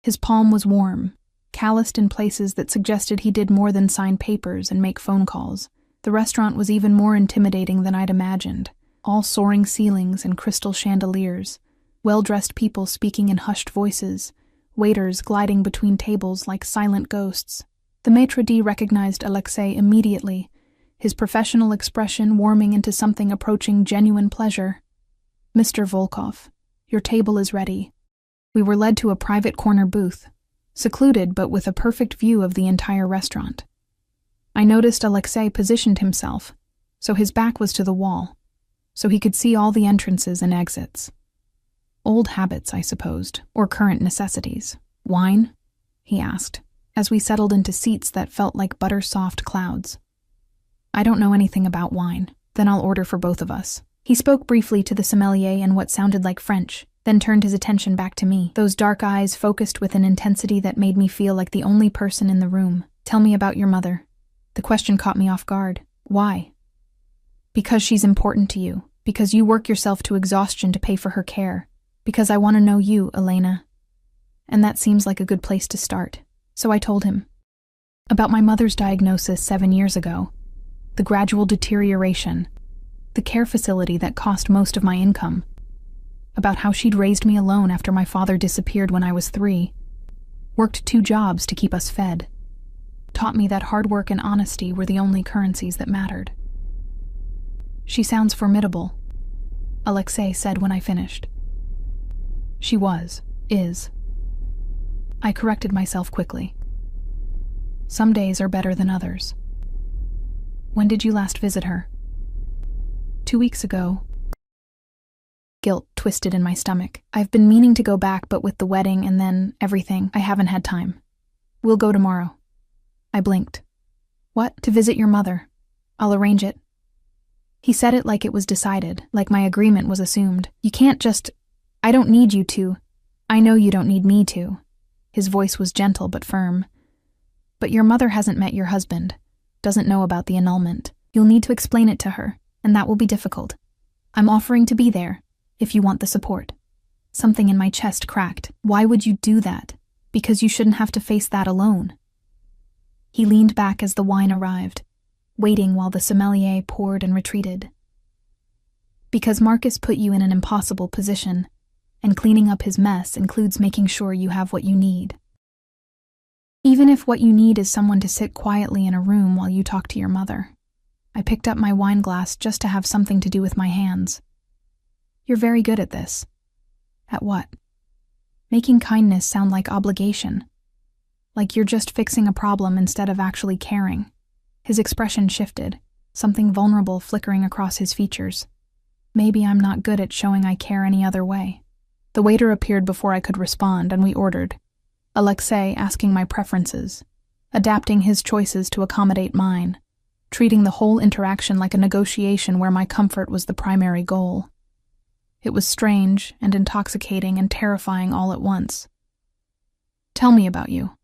Speaker 1: His palm was warm, calloused in places that suggested he did more than sign papers and make phone calls. The restaurant was even more intimidating than I'd imagined. All soaring ceilings and crystal chandeliers, well-dressed people speaking in hushed voices, waiters gliding between tables like silent ghosts. The maitre d' recognized Alexei immediately, his professional expression warming into something approaching genuine pleasure. "Mr. Volkov, your table is ready." We were led to a private corner booth, secluded but with a perfect view of the entire restaurant. I noticed Alexei positioned himself, so his back was to the wall, so he could see all the entrances and exits. Old habits, I supposed, or current necessities. "Wine?" he asked, as we settled into seats that felt like butter-soft clouds. "I don't know anything about wine. Then I'll order for both of us." He spoke briefly to the sommelier in what sounded like French, then turned his attention back to me, those dark eyes focused with an intensity that made me feel like the only person in the room. "Tell me about your mother." The question caught me off guard. "Why?" "Because she's important to you, because you work yourself to exhaustion to pay for her care, because I want to know you, Elena. And that seems like a good place to start." So I told him about my mother's diagnosis 7 years ago, the gradual deterioration, the care facility that cost most of my income, about how she'd raised me alone after my father disappeared when I was 3, worked 2 jobs to keep us fed, taught me that hard work and honesty were the only currencies that mattered. "She sounds formidable," Alexei said when I finished. "She is. I corrected myself quickly. Some days are better than others. "When did you last visit her?" 2 weeks ago." Guilt twisted in my stomach. "I've been meaning to go back, but with the wedding and then everything, I haven't had time. We'll go tomorrow." I blinked. "What? To visit your mother? I'll arrange it." He said it like it was decided, like my agreement was assumed. "You can't just... I don't need you to. I know you don't need me to." His voice was gentle but firm. "But your mother hasn't met your husband, doesn't know about the annulment. You'll need to explain it to her, and that will be difficult. I'm offering to be there, if you want the support." Something in my chest cracked. "Why would you do that? Because you shouldn't have to face that alone." He leaned back as the wine arrived, waiting while the sommelier poured and retreated. "Because Marcus put you in an impossible position, and cleaning up his mess includes making sure you have what you need. Even if what you need is someone to sit quietly in a room while you talk to your mother." I picked up my wine glass just to have something to do with my hands. "You're very good at this." "At what?" "Making kindness sound like obligation. Like you're just fixing a problem instead of actually caring." His expression shifted, something vulnerable flickering across his features. "Maybe I'm not good at showing I care any other way." The waiter appeared before I could respond, and we ordered. Alexei asking my preferences, adapting his choices to accommodate mine, treating the whole interaction like a negotiation where my comfort was the primary goal. It was strange and intoxicating and terrifying all at once. "Tell me about you,"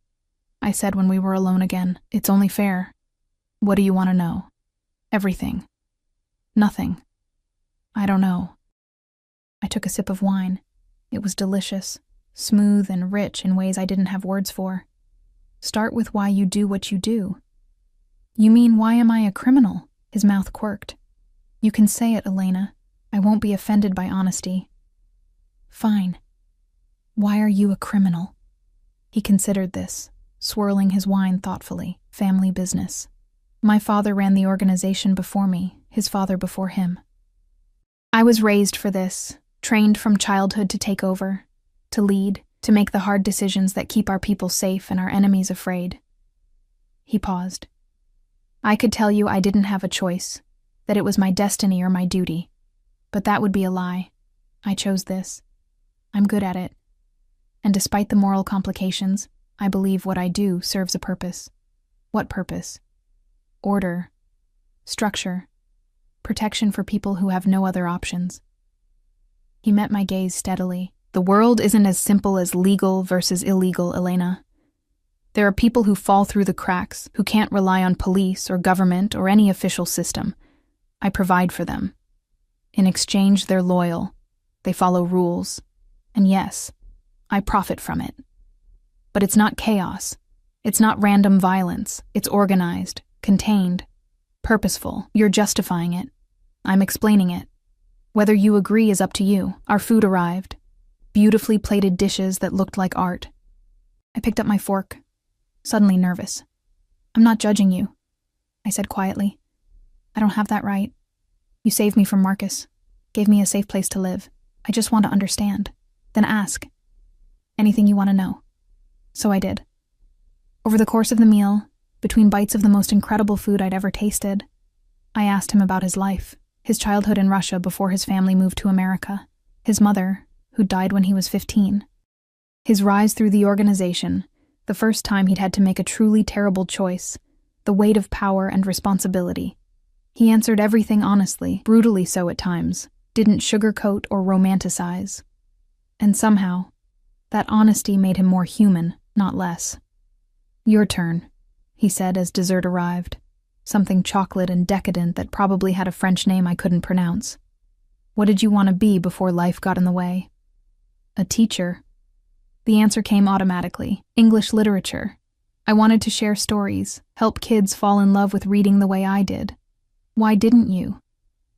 Speaker 1: I said when we were alone again. "It's only fair." "What do you want to know?" "Everything." "Nothing." "I don't know." I took a sip of wine. It was delicious, smooth and rich in ways I didn't have words for. "Start with why you do what you do." "You mean, why am I a criminal?" His mouth quirked. "You can say it, Elena. I won't be offended by honesty." "Fine. Why are you a criminal?" He considered this, swirling his wine thoughtfully. "Family business. My father ran the organization before me, his father before him. I was raised for this, trained from childhood to take over, to lead, to make the hard decisions that keep our people safe and our enemies afraid." He paused. "I could tell you I didn't have a choice, that it was my destiny or my duty. But that would be a lie. I chose this. I'm good at it. And despite the moral complications, I believe what I do serves a purpose." "What purpose?" "Order. Structure. Protection for people who have no other options." He met my gaze steadily. "The world isn't as simple as legal versus illegal, Elena. There are people who fall through the cracks, who can't rely on police or government or any official system. I provide for them. In exchange, they're loyal. They follow rules. And yes, I profit from it. But it's not chaos. It's not random violence. It's organized, contained, purposeful. You're justifying it. I'm explaining it. Whether you agree is up to you." Our food arrived. Beautifully plated dishes that looked like art. I picked up my fork, suddenly nervous. I'm not judging you, I said quietly. I don't have that right. You saved me from Marcus, gave me a safe place to live. I just want to understand. Then ask. Anything you want to know. So I did. Over the course of the meal, between bites of the most incredible food I'd ever tasted, I asked him about his life, his childhood in Russia before his family moved to America, his mother, who died when he was 15, his rise through the organization, the first time he'd had to make a truly terrible choice, the weight of power and responsibility. He answered everything honestly, brutally so at times, didn't sugarcoat or romanticize. And somehow, that honesty made him more human, not less. Your turn, he said as dessert arrived, something chocolate and decadent that probably had a French name I couldn't pronounce. What did you want to be before life got in the way? A teacher. The answer came automatically. English literature. I wanted to share stories, help kids fall in love with reading the way I did. Why didn't you?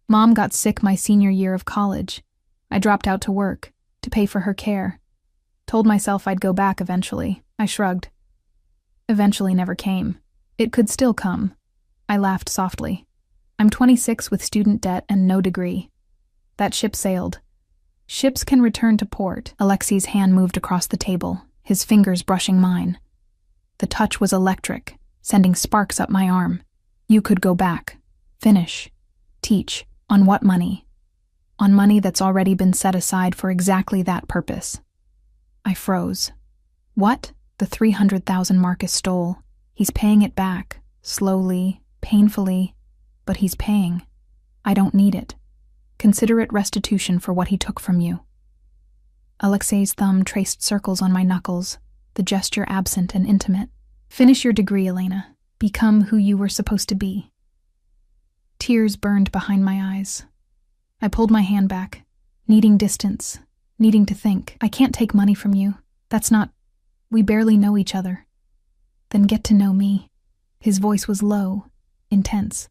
Speaker 1: Mom got sick my senior year of college. I dropped out to work, to pay for her care. Told myself I'd go back eventually. I shrugged. Eventually never came. It could still come. I laughed softly. I'm 26 with student debt and no degree. That ship sailed. Ships can return to port. Alexei's hand moved across the table, his fingers brushing mine. The touch was electric, sending sparks up my arm. You could go back. Finish. Teach. On what money? On money that's already been set aside for exactly that purpose. I froze. What? The 300,000 Marcus stole. He's paying it back. Slowly, painfully, but he's paying. I don't need it. Consider it restitution for what he took from you. Alexei's thumb traced circles on my knuckles, the gesture absent and intimate. Finish your degree, Elena. Become who you were supposed to be. Tears burned behind my eyes. I pulled my hand back, needing distance, needing to think. I can't take money from you. That's not... We barely know each other. Then get to know me. His voice was low, intense.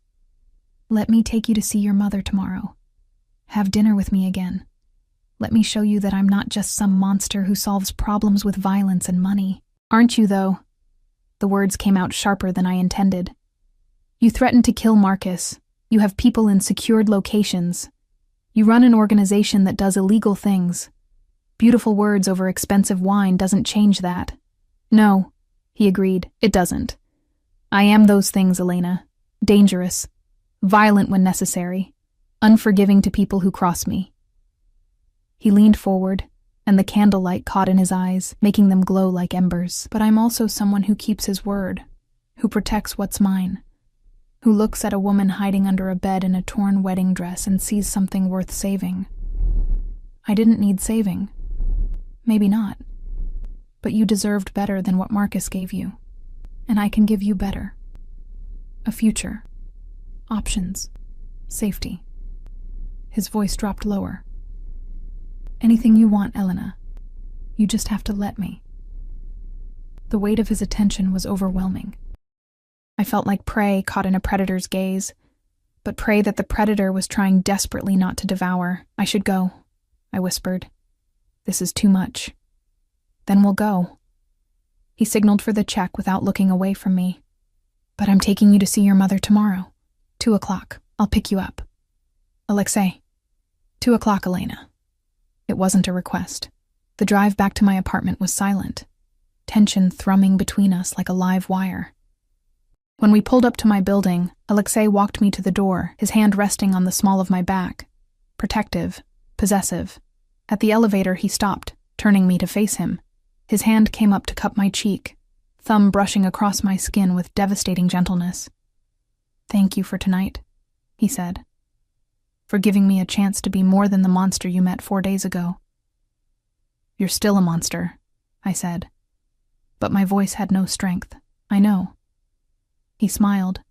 Speaker 1: Let me take you to see your mother tomorrow. Have dinner with me again. Let me show you that I'm not just some monster who solves problems with violence and money. Aren't you, though? The words came out sharper than I intended. You threatened to kill Marcus. You have people in secured locations. You run an organization that does illegal things. Beautiful words over expensive wine doesn't change that. No, he agreed, it doesn't. I am those things, Elena. Dangerous. Violent when necessary. Unforgiving to people who cross me. He leaned forward, and the candlelight caught in his eyes, making them glow like embers. But I'm also someone who keeps his word, who protects what's mine, who looks at a woman hiding under a bed in a torn wedding dress and sees something worth saving. I didn't need saving. Maybe not. But you deserved better than what Marcus gave you. And I can give you better. A future. Options. Safety. His voice dropped lower. Anything you want, Elena. You just have to let me. The weight of his attention was overwhelming. I felt like prey caught in a predator's gaze, but prey that the predator was trying desperately not to devour. I should go, I whispered. This is too much. Then we'll go. He signaled for the check without looking away from me. But I'm taking you to see your mother tomorrow. 2:00. I'll pick you up. Alexei. 2:00, Elena. It wasn't a request. The drive back to my apartment was silent, tension thrumming between us like a live wire. When we pulled up to my building, Alexei walked me to the door, his hand resting on the small of my back. Protective, possessive. At the elevator, he stopped, turning me to face him. His hand came up to cup my cheek, thumb brushing across my skin with devastating gentleness. Thank you for tonight, he said. For giving me a chance to be more than the monster you met 4 days ago. You're still a monster, I said. But my voice had no strength, I know. He smiled,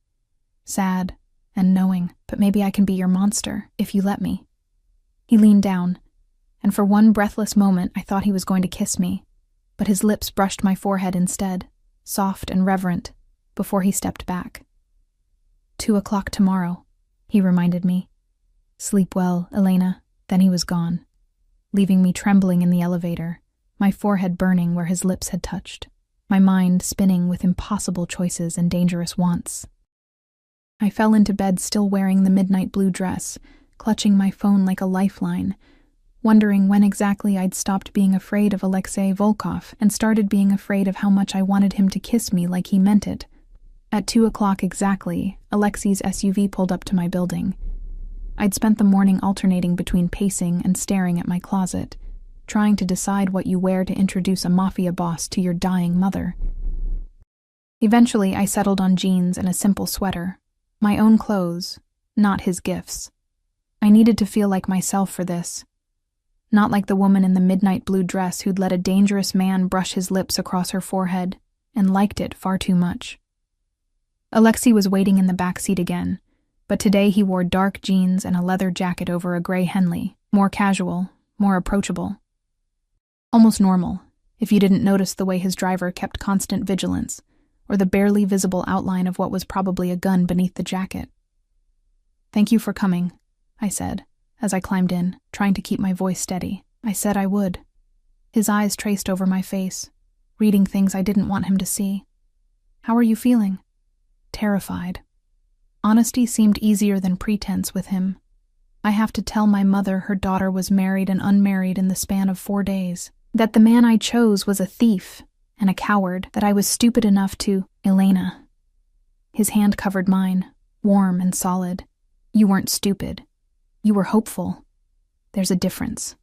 Speaker 1: sad and knowing, but maybe I can be your monster if you let me. He leaned down, and for one breathless moment I thought he was going to kiss me, but his lips brushed my forehead instead, soft and reverent, before he stepped back. 2:00 tomorrow, he reminded me. Sleep well, Elena. Then he was gone, leaving me trembling in the elevator, my forehead burning where his lips had touched. my mind spinning with impossible choices and dangerous wants. I fell into bed still wearing the midnight blue dress, clutching my phone like a lifeline, wondering when exactly I'd stopped being afraid of Alexei Volkov and started being afraid of how much I wanted him to kiss me like he meant it. At 2 o'clock exactly, Alexei's SUV pulled up to my building. I'd spent the morning alternating between pacing and staring at my closet, trying to decide what you wear to introduce a Mafia boss to your dying mother. Eventually, I settled on jeans and a simple sweater. My own clothes, not his gifts. I needed to feel like myself for this. Not like the woman in the midnight blue dress who'd let a dangerous man brush his lips across her forehead and liked it far too much. Alexei was waiting in the back seat again, but today he wore dark jeans and a leather jacket over a gray Henley, more casual, more approachable. Almost normal, if you didn't notice the way his driver kept constant vigilance, or the barely visible outline of what was probably a gun beneath the jacket. "Thank you for coming," I said, as I climbed in, trying to keep my voice steady. I said I would. His eyes traced over my face, reading things I didn't want him to see. "How are you feeling?" Terrified. Honesty seemed easier than pretense with him. I have to tell my mother her daughter was married and unmarried in the span of 4 days, that the man I chose was a thief and a coward, that I was stupid enough to— Elena. His hand covered mine, warm and solid. "You weren't stupid. You were hopeful. There's a difference.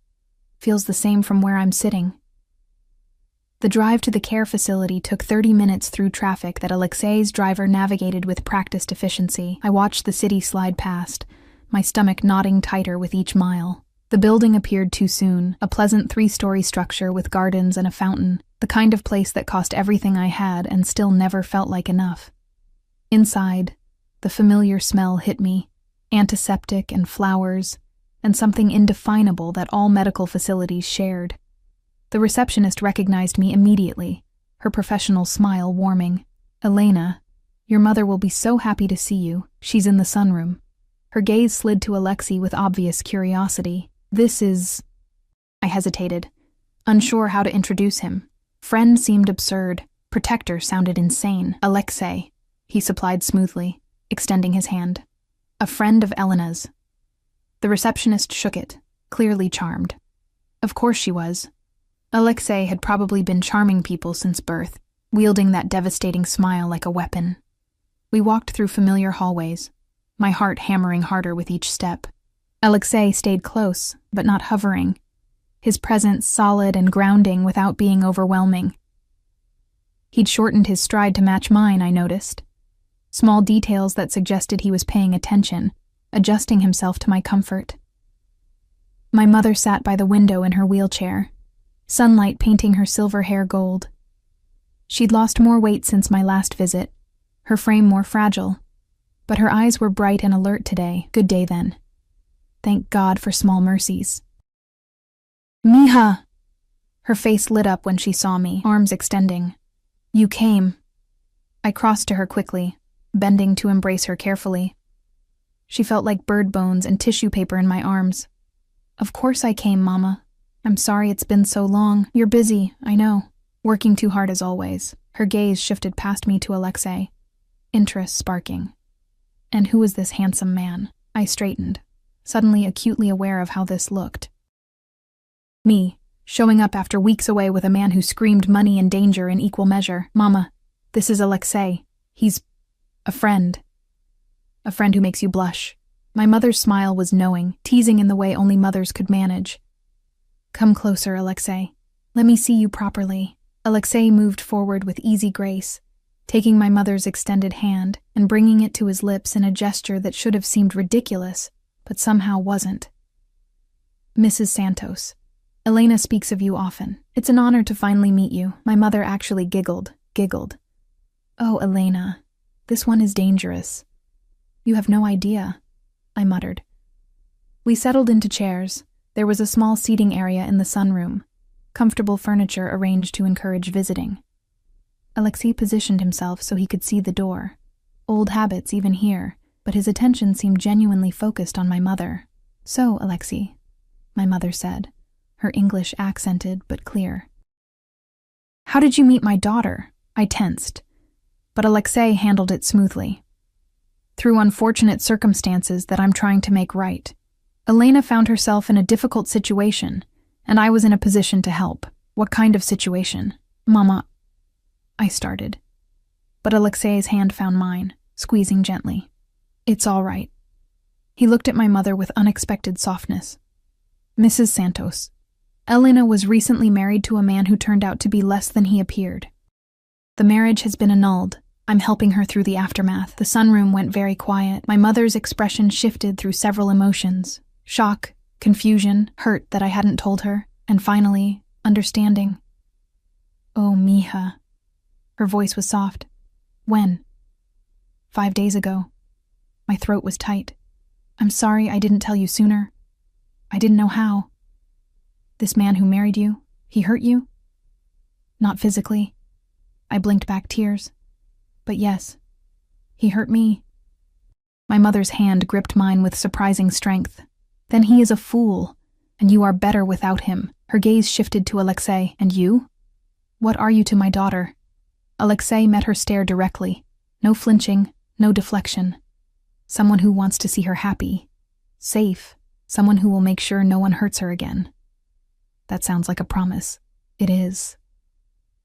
Speaker 1: Feels the same from where I'm sitting." The drive to the care facility took 30 minutes through traffic that Alexei's driver navigated with practiced efficiency. I watched the city slide past, my stomach knotting tighter with each mile. The building appeared too soon, a pleasant 3-story structure with gardens and a fountain, the kind of place that cost everything I had and still never felt like enough. Inside, the familiar smell hit me, antiseptic and flowers, and something indefinable that all medical facilities shared. The receptionist recognized me immediately, her professional smile warming. "Elena, your mother will be so happy to see you. She's in the sunroom." Her gaze slid to Alexei with obvious curiosity. "This is—" I hesitated, unsure how to introduce him. Friend seemed absurd. Protector sounded insane. "Alexei," he supplied smoothly, extending his hand. "A friend of Elena's." The receptionist shook it, clearly charmed. Of course she was. Alexei had probably been charming people since birth, wielding that devastating smile like a weapon. We walked through familiar hallways, my heart hammering harder with each step. Alexei stayed close, but not hovering, his presence solid and grounding without being overwhelming. He'd shortened his stride to match mine, I noticed. Small details that suggested he was paying attention, adjusting himself to my comfort. My mother sat by the window in her wheelchair, sunlight painting her silver hair gold. She'd lost more weight since my last visit, her frame more fragile, but her eyes were bright and alert today. Good day, then. Thank God for small mercies. "Miha!" Her face lit up when she saw me, arms extending. "You came." I crossed to her quickly, bending to embrace her carefully. She felt like bird bones and tissue paper in my arms. "Of course I came, Mama. I'm sorry it's been so long. You're busy, I know. Working too hard as always." Her gaze shifted past me to Alexei, interest sparking. And who was this handsome man? I straightened, suddenly acutely aware of how this looked. Me, showing up after weeks away with a man who screamed money and danger in equal measure. "Mama, this is Alexei. He's a friend. A friend who makes you blush." My mother's smile was knowing, teasing in the way only mothers could manage. "Come closer, Alexei. Let me see you properly." Alexei moved forward with easy grace, taking my mother's extended hand and bringing it to his lips in a gesture that should have seemed ridiculous, but somehow wasn't. "Mrs. Santos, Elena speaks of you often. It's an honor to finally meet you." My mother actually giggled. "Oh, Elena, this one is dangerous." "You have no idea," I muttered. We settled into chairs. There was a small seating area in the sunroom, comfortable furniture arranged to encourage visiting. Alexei positioned himself so he could see the door. Old habits even here, but his attention seemed genuinely focused on my mother. "So, Alexei," my mother said, her English accented but clear. "How did you meet my daughter?" I tensed, but Alexei handled it smoothly. Through unfortunate circumstances that I'm trying to make right, Elena found herself in a difficult situation, and I was in a position to help. What kind of situation? Mama, I started. But Alexei's hand found mine, squeezing gently. It's all right. He looked at my mother with unexpected softness. Mrs. Santos, Elena was recently married to a man who turned out to be less than he appeared. The marriage has been annulled. I'm helping her through the aftermath. The sunroom went very quiet. My mother's expression shifted through several emotions. Shock, confusion, hurt that I hadn't told her, and finally, understanding. Oh, mija. Her voice was soft. When? 5 days ago. My throat was tight. I'm sorry I didn't tell you sooner. I didn't know how. This man who married you, he hurt you? Not physically. I blinked back tears. But yes, he hurt me. My mother's hand gripped mine with surprising strength. Then he is a fool, and you are better without him. Her gaze shifted to Alexei. And you? What are you to my daughter? Alexei met her stare directly. No flinching, no deflection. Someone who wants to see her happy. Safe. Someone who will make sure no one hurts her again. That sounds like a promise. It is.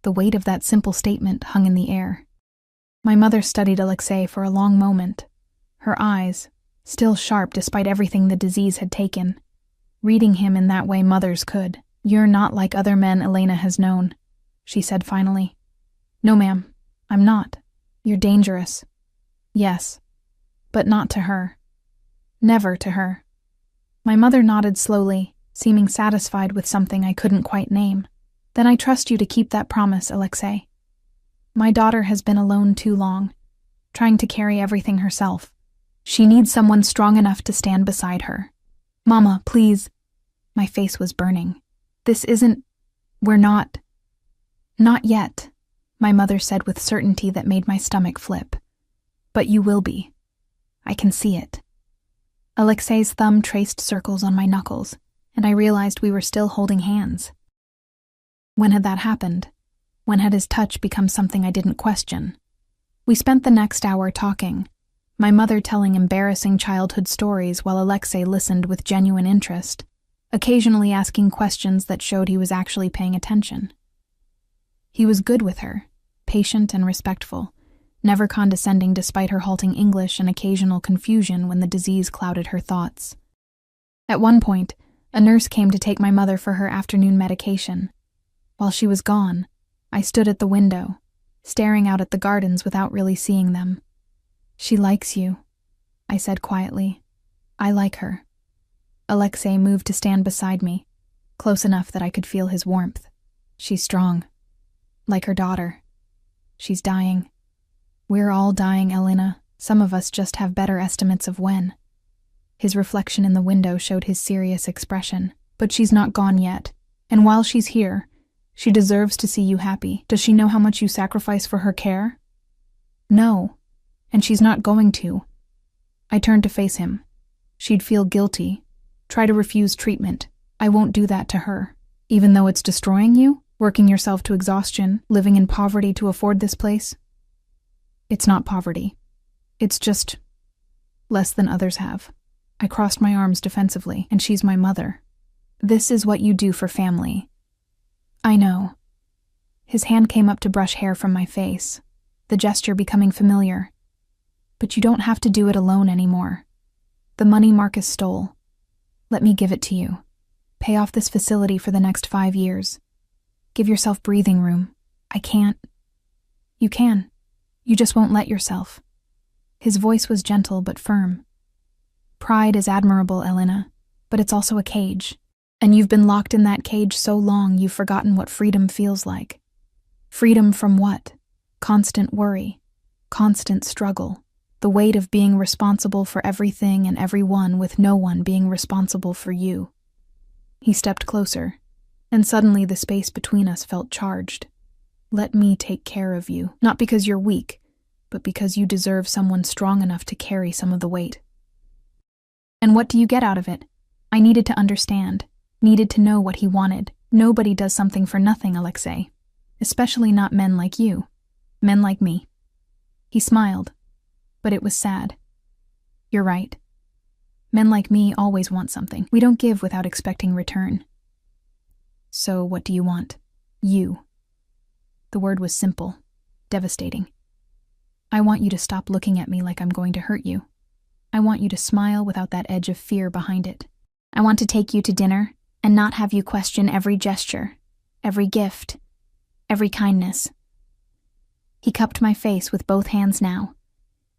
Speaker 1: The weight of that simple statement hung in the air. My mother studied Alexei for a long moment. Her eyes, still sharp despite everything the disease had taken. Reading him in that way mothers could. You're not like other men Elena has known, she said finally. No, ma'am, I'm not. You're dangerous. Yes, but not to her. Never to her. My mother nodded slowly, seeming satisfied with something I couldn't quite name. Then I trust you to keep that promise, Alexei. My daughter has been alone too long, trying to carry everything herself. She needs someone strong enough to stand beside her. Mama, please. My face was burning. This isn't... We're not... Not yet, my mother said with certainty that made my stomach flip. But you will be. I can see it. Alexei's thumb traced circles on my knuckles, and I realized we were still holding hands. When had that happened? When had his touch become something I didn't question? We spent the next hour talking, my mother telling embarrassing childhood stories while Alexei listened with genuine interest, occasionally asking questions that showed he was actually paying attention. He was good with her, patient and respectful, never condescending despite her halting English and occasional confusion when the disease clouded her thoughts. At one point, a nurse came to take my mother for her afternoon medication. While she was gone, I stood at the window, staring out at the gardens without really seeing them. She likes you, I said quietly. I like her. Alexei moved to stand beside me, close enough that I could feel his warmth. She's strong. Like her daughter. She's dying. We're all dying, Elena. Some of us just have better estimates of when. His reflection in the window showed his serious expression. But she's not gone yet. And while she's here, she deserves to see you happy. Does she know how much you sacrifice for her care? No. And she's not going to. I turned to face him. She'd feel guilty. Try to refuse treatment. I won't do that to her. Even though it's destroying you? Working yourself to exhaustion? Living in poverty to afford this place? It's not poverty. It's just less than others have. I crossed my arms defensively, and she's my mother. This is what you do for family. I know. His hand came up to brush hair from my face, the gesture becoming familiar. But you don't have to do it alone anymore. The money Marcus stole. Let me give it to you. Pay off this facility for the next 5 years. Give yourself breathing room. I can't. You can. You just won't let yourself. His voice was gentle but firm. Pride is admirable, Elena, but it's also a cage. And you've been locked in that cage so long you've forgotten what freedom feels like. Freedom from what? Constant worry. Constant struggle. The weight of being responsible for everything and everyone with no one being responsible for you. He stepped closer, and suddenly the space between us felt charged. Let me take care of you, not because you're weak, but because you deserve someone strong enough to carry some of the weight. And what do you get out of it? I needed to understand. Needed to know what he wanted. Nobody does something for nothing, Alexei. Especially not men like you. Men like me. He smiled, but it was sad. You're right. Men like me always want something. We don't give without expecting return. So what do you want? You. The word was simple, devastating. I want you to stop looking at me like I'm going to hurt you. I want you to smile without that edge of fear behind it. I want to take you to dinner and not have you question every gesture, every gift, every kindness. He cupped my face with both hands now,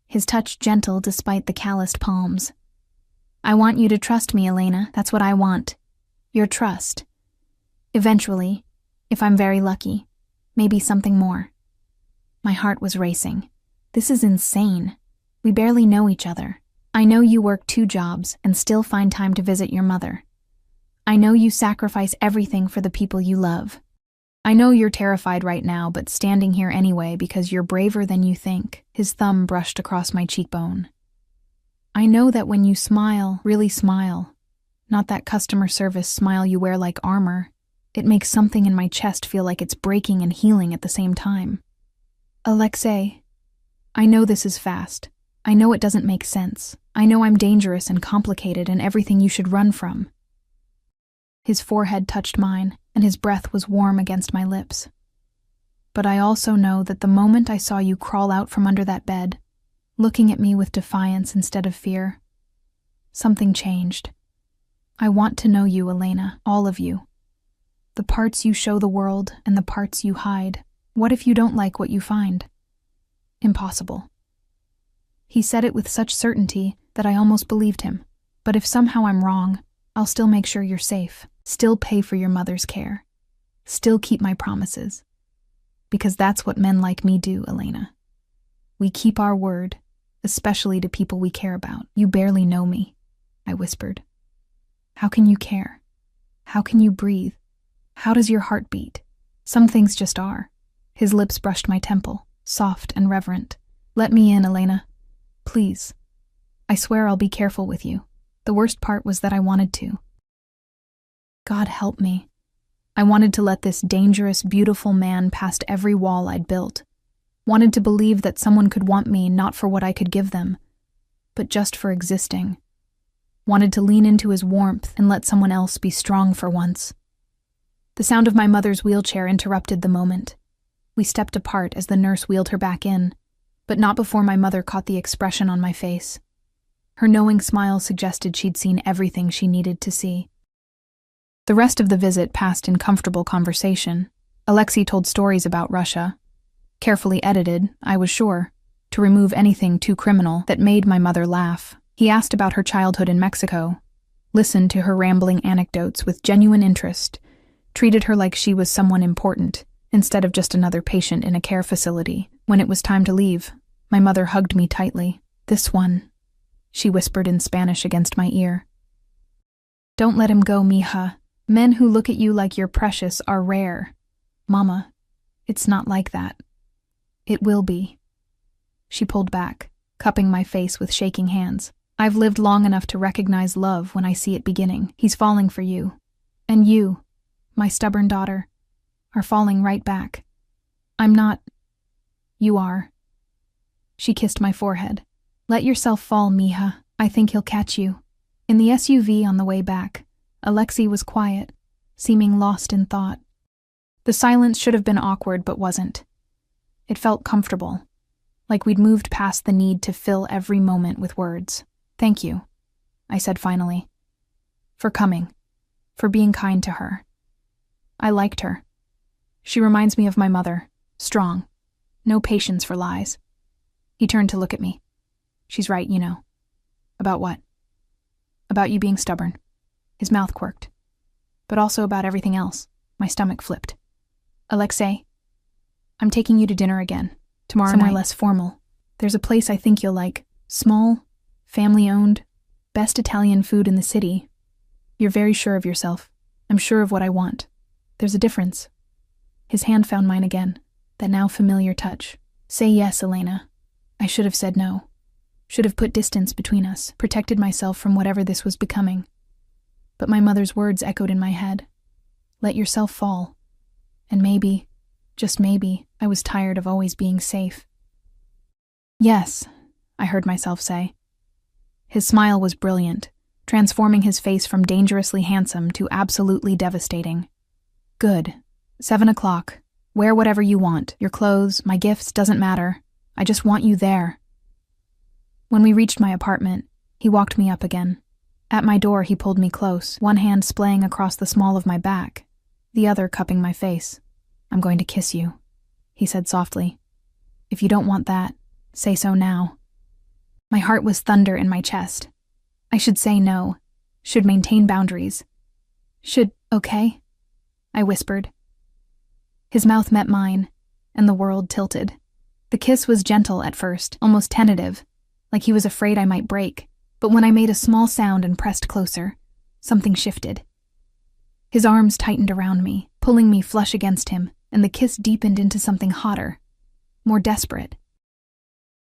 Speaker 1: his touch gentle despite the calloused palms. I want you to trust me, Elena. That's what I want. Your trust. Eventually, if I'm very lucky, maybe something more. My heart was racing. This is insane. We barely know each other. I know you work 2 jobs and still find time to visit your mother. I know you sacrifice everything for the people you love. I know you're terrified right now, but standing here anyway because you're braver than you think. His thumb brushed across my cheekbone. I know that when you smile, really smile, not that customer service smile you wear like armor, it makes something in my chest feel like it's breaking and healing at the same time. Alexei, I know this is fast. I know it doesn't make sense. I know I'm dangerous and complicated and everything you should run from. His forehead touched mine, and his breath was warm against my lips. But I also know that the moment I saw you crawl out from under that bed, looking at me with defiance instead of fear, something changed. I want to know you, Elena, all of you. The parts you show the world and the parts you hide. What if you don't like what you find? Impossible. He said it with such certainty that I almost believed him. But if somehow I'm wrong, I'll still make sure you're safe, still pay for your mother's care, still keep my promises. Because that's what men like me do, Elena. We keep our word, especially to people we care about. You barely know me, I whispered. How can you care? How can you breathe? How does your heart beat? Some things just are. His lips brushed my temple, soft and reverent. Let me in, Elena. Please. I swear I'll be careful with you. The worst part was that I wanted to. God help me. I wanted to let this dangerous, beautiful man past every wall I'd built. Wanted to believe that someone could want me not for what I could give them, but just for existing. Wanted to lean into his warmth and let someone else be strong for once. The sound of my mother's wheelchair interrupted the moment. We stepped apart as the nurse wheeled her back in, but not before my mother caught the expression on my face. Her knowing smile suggested she'd seen everything she needed to see. The rest of the visit passed in comfortable conversation. Alexei told stories about Russia. Carefully edited, I was sure, to remove anything too criminal that made my mother laugh. He asked about her childhood in Mexico, listened to her rambling anecdotes with genuine interest, treated her like she was someone important, instead of just another patient in a care facility. When it was time to leave, my mother hugged me tightly. This one, she whispered in Spanish against my ear. Don't let him go, mija. Men who look at you like you're precious are rare. Mama, it's not like that. It will be. She pulled back, cupping my face with shaking hands. I've lived long enough to recognize love when I see it beginning. He's falling for you. And you, my stubborn daughter, are falling right back. I'm not. You are. She kissed my forehead. Let yourself fall, mija. I think he'll catch you. In the SUV on the way back, Alexei was quiet, seeming lost in thought. The silence should have been awkward but wasn't. It felt comfortable, like we'd moved past the need to fill every moment with words. Thank you, I said finally. For coming, for being kind to her. I liked her. She reminds me of my mother, strong, no patience for lies. He turned to look at me. She's right, you know. About what? About you being stubborn. His mouth quirked. But also about everything else. My stomach flipped. Alexei, I'm taking you to dinner again. Tomorrow night. Somewhere less formal. There's a place I think you'll like. Small, family-owned, best Italian food in the city. You're very sure of yourself. I'm sure of what I want. There's a difference. His hand found mine again, that now familiar touch. Say yes, Elena. I should have said no. Should have put distance between us, protected myself from whatever this was becoming. But my mother's words echoed in my head. Let yourself fall. And maybe, Just maybe I was tired of always being safe. Yes, I heard myself say. His smile was brilliant, transforming his face from dangerously handsome to absolutely devastating. Good. 7 o'clock. Wear whatever you want. Your clothes, my gifts, doesn't matter. I just want you there. When we reached my apartment, he walked me up again. At my door, he pulled me close, one hand splaying across the small of my back, the other cupping my face. I'm going to kiss you, he said softly. If you don't want that, say so now. My heart was thunder in my chest. I should say no, should maintain boundaries. Okay? I whispered. His mouth met mine, and the world tilted. The kiss was gentle at first, almost tentative, like he was afraid I might break, but when I made a small sound and pressed closer, something shifted. His arms tightened around me, pulling me flush against him, and the kiss deepened into something hotter, more desperate.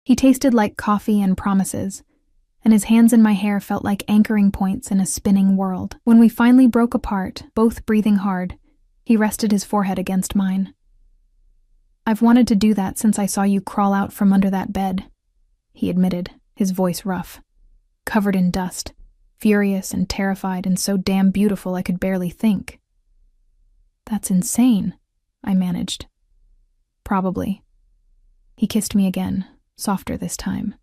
Speaker 1: He tasted like coffee and promises, and his hands in my hair felt like anchoring points in a spinning world. When we finally broke apart, both breathing hard, he rested his forehead against mine. I've wanted to do that since I saw you crawl out from under that bed, he admitted, his voice rough. Covered in dust, furious and terrified and so damn beautiful I could barely think. That's insane, I managed. Probably. He kissed me again, softer this time.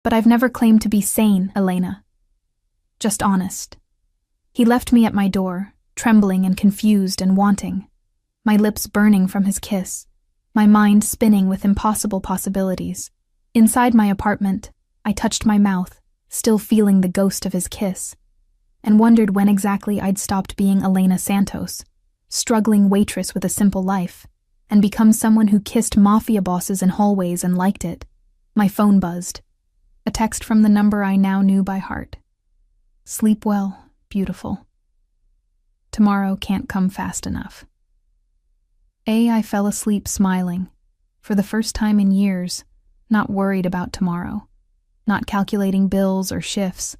Speaker 1: But I've never claimed to be sane, Elena. Just honest. He left me at my door, trembling and confused and wanting, my lips burning from his kiss, my mind spinning with impossible possibilities. Inside my apartment, I touched my mouth, still feeling the ghost of his kiss, and wondered when exactly I'd stopped being Elena Santos, struggling waitress with a simple life, and become someone who kissed mafia bosses in hallways and liked it. My phone buzzed. A text from the number I now knew by heart. Sleep well, beautiful. Tomorrow can't come fast enough. I fell asleep smiling, for the first time in years, not worried about tomorrow, not calculating bills or shifts,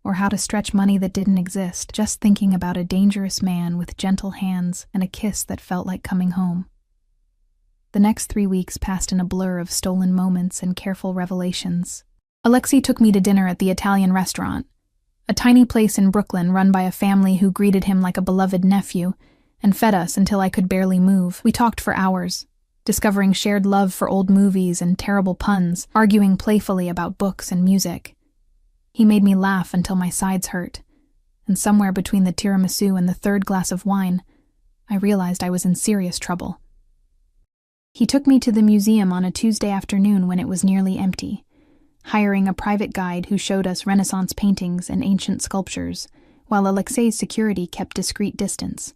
Speaker 1: or how to stretch money that didn't exist, just thinking about a dangerous man with gentle hands and a kiss that felt like coming home. The next 3 weeks passed in a blur of stolen moments and careful revelations. Alexei took me to dinner at the Italian restaurant, a tiny place in Brooklyn run by a family who greeted him like a beloved nephew and fed us until I could barely move. We talked for hours, discovering shared love for old movies and terrible puns, arguing playfully about books and music. He made me laugh until my sides hurt, and somewhere between the tiramisu and the third glass of wine, I realized I was in serious trouble. He took me to the museum on a Tuesday afternoon when it was nearly empty, hiring a private guide who showed us Renaissance paintings and ancient sculptures, while Alexei's security kept discreet distance.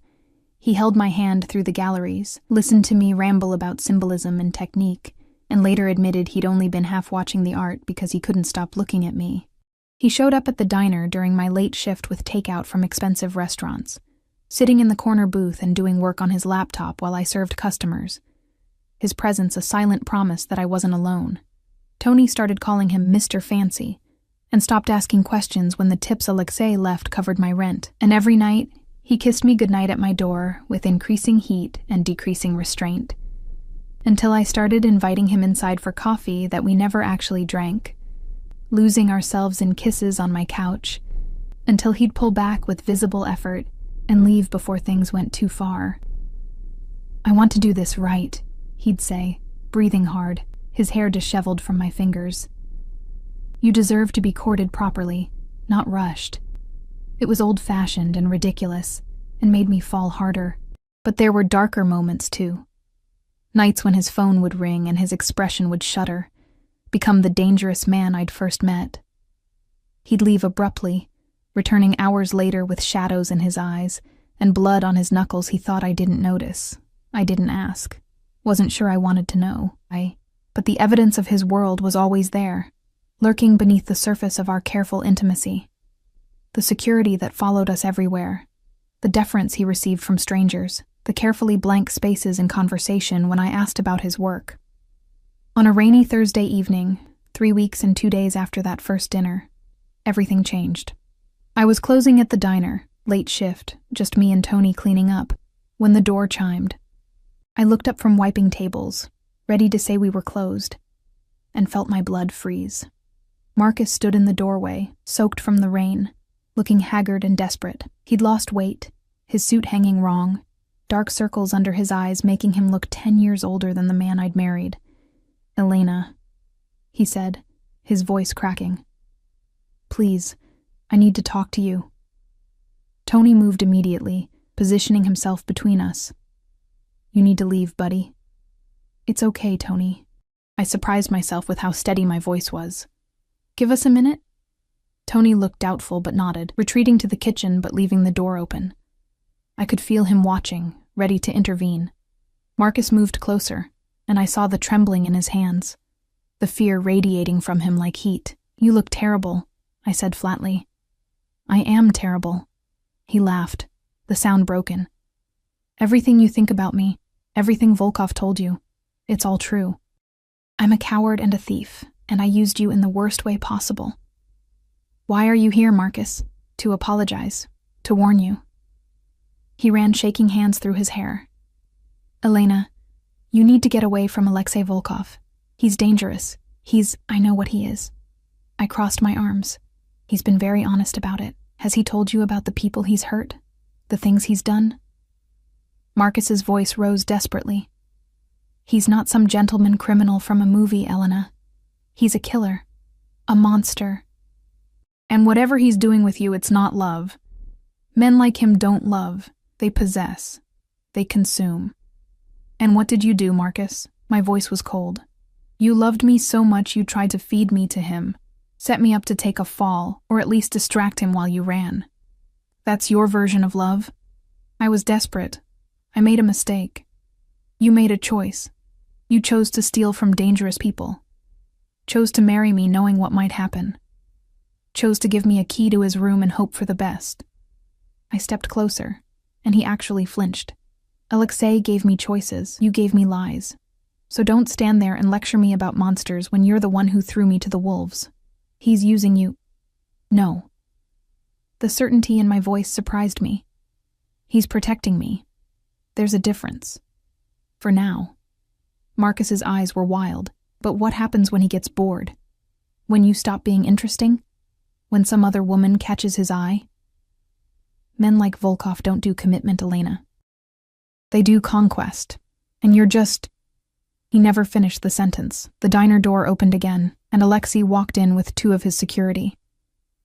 Speaker 1: He held my hand through the galleries, listened to me ramble about symbolism and technique, and later admitted he'd only been half watching the art because he couldn't stop looking at me. He showed up at the diner during my late shift with takeout from expensive restaurants, sitting in the corner booth and doing work on his laptop while I served customers. His presence a silent promise that I wasn't alone. Tony started calling him Mr. Fancy, and stopped asking questions when the tips Alexei left covered my rent. And every night, he kissed me goodnight at my door with increasing heat and decreasing restraint, until I started inviting him inside for coffee that we never actually drank, losing ourselves in kisses on my couch, until he'd pull back with visible effort and leave before things went too far. I want to do this right, he'd say, breathing hard, his hair disheveled from my fingers. You deserve to be courted properly, not rushed. It was old-fashioned and ridiculous, and made me fall harder. But there were darker moments, too. Nights when his phone would ring and his expression would shudder, become the dangerous man I'd first met. He'd leave abruptly, returning hours later with shadows in his eyes and blood on his knuckles he thought I didn't notice. I didn't ask. Wasn't sure I wanted to know. But the evidence of his world was always there, lurking beneath the surface of our careful intimacy. The security that followed us everywhere, the deference he received from strangers, the carefully blank spaces in conversation when I asked about his work. On a rainy Thursday evening, 3 weeks and 2 days after that first dinner, everything changed. I was closing at the diner, late shift, just me and Tony cleaning up, when the door chimed. I looked up from wiping tables, ready to say we were closed, and felt my blood freeze. Marcus stood in the doorway, soaked from the rain, looking haggard and desperate. He'd lost weight, his suit hanging wrong, dark circles under his eyes making him look 10 years older than the man I'd married. "Elena," he said, his voice cracking. "Please, I need to talk to you." Tony moved immediately, positioning himself between us. "You need to leave, buddy." "It's okay, Tony." I surprised myself with how steady my voice was. "Give us a minute?" Tony looked doubtful but nodded, retreating to the kitchen but leaving the door open. I could feel him watching, ready to intervene. Marcus moved closer, and I saw the trembling in his hands, the fear radiating from him like heat. "You look terrible," I said flatly. "I am terrible." He laughed, the sound broken. "Everything you think about me, everything Volkov told you, it's all true. I'm a coward and a thief, and I used you in the worst way possible. Why are you here, Marcus? To apologize, to warn you." He ran shaking hands through his hair. "Elena, you need to get away from Alexei Volkov. He's dangerous. I know what he is." I crossed my arms. "He's been very honest about it. Has he told you about the people he's hurt? The things he's done?" Marcus's voice rose desperately. "He's not some gentleman criminal from a movie, Elena. He's a killer. A monster. And whatever he's doing with you, it's not love. Men like him don't love. They possess. They consume." "And what did you do, Marcus?" My voice was cold. "You loved me so much you tried to feed me to him, set me up to take a fall, or at least distract him while you ran. That's your version of love? I was desperate. I made a mistake. You made a choice. You chose to steal from dangerous people. Chose to marry me knowing what might happen. Chose to give me a key to his room and hope for the best." I stepped closer, and he actually flinched. "Alexei gave me choices. You gave me lies. So don't stand there and lecture me about monsters when you're the one who threw me to the wolves. He's using you." "No." The certainty in my voice surprised me. "He's protecting me. There's a difference. For now." Marcus's eyes were wild. "But what happens when he gets bored? When you stop being interesting? When some other woman catches his eye?" "Men like Volkov don't do commitment, Elena. They do conquest. And you're just—" He never finished the sentence. The diner door opened again, and Alexei walked in with 2 of his security.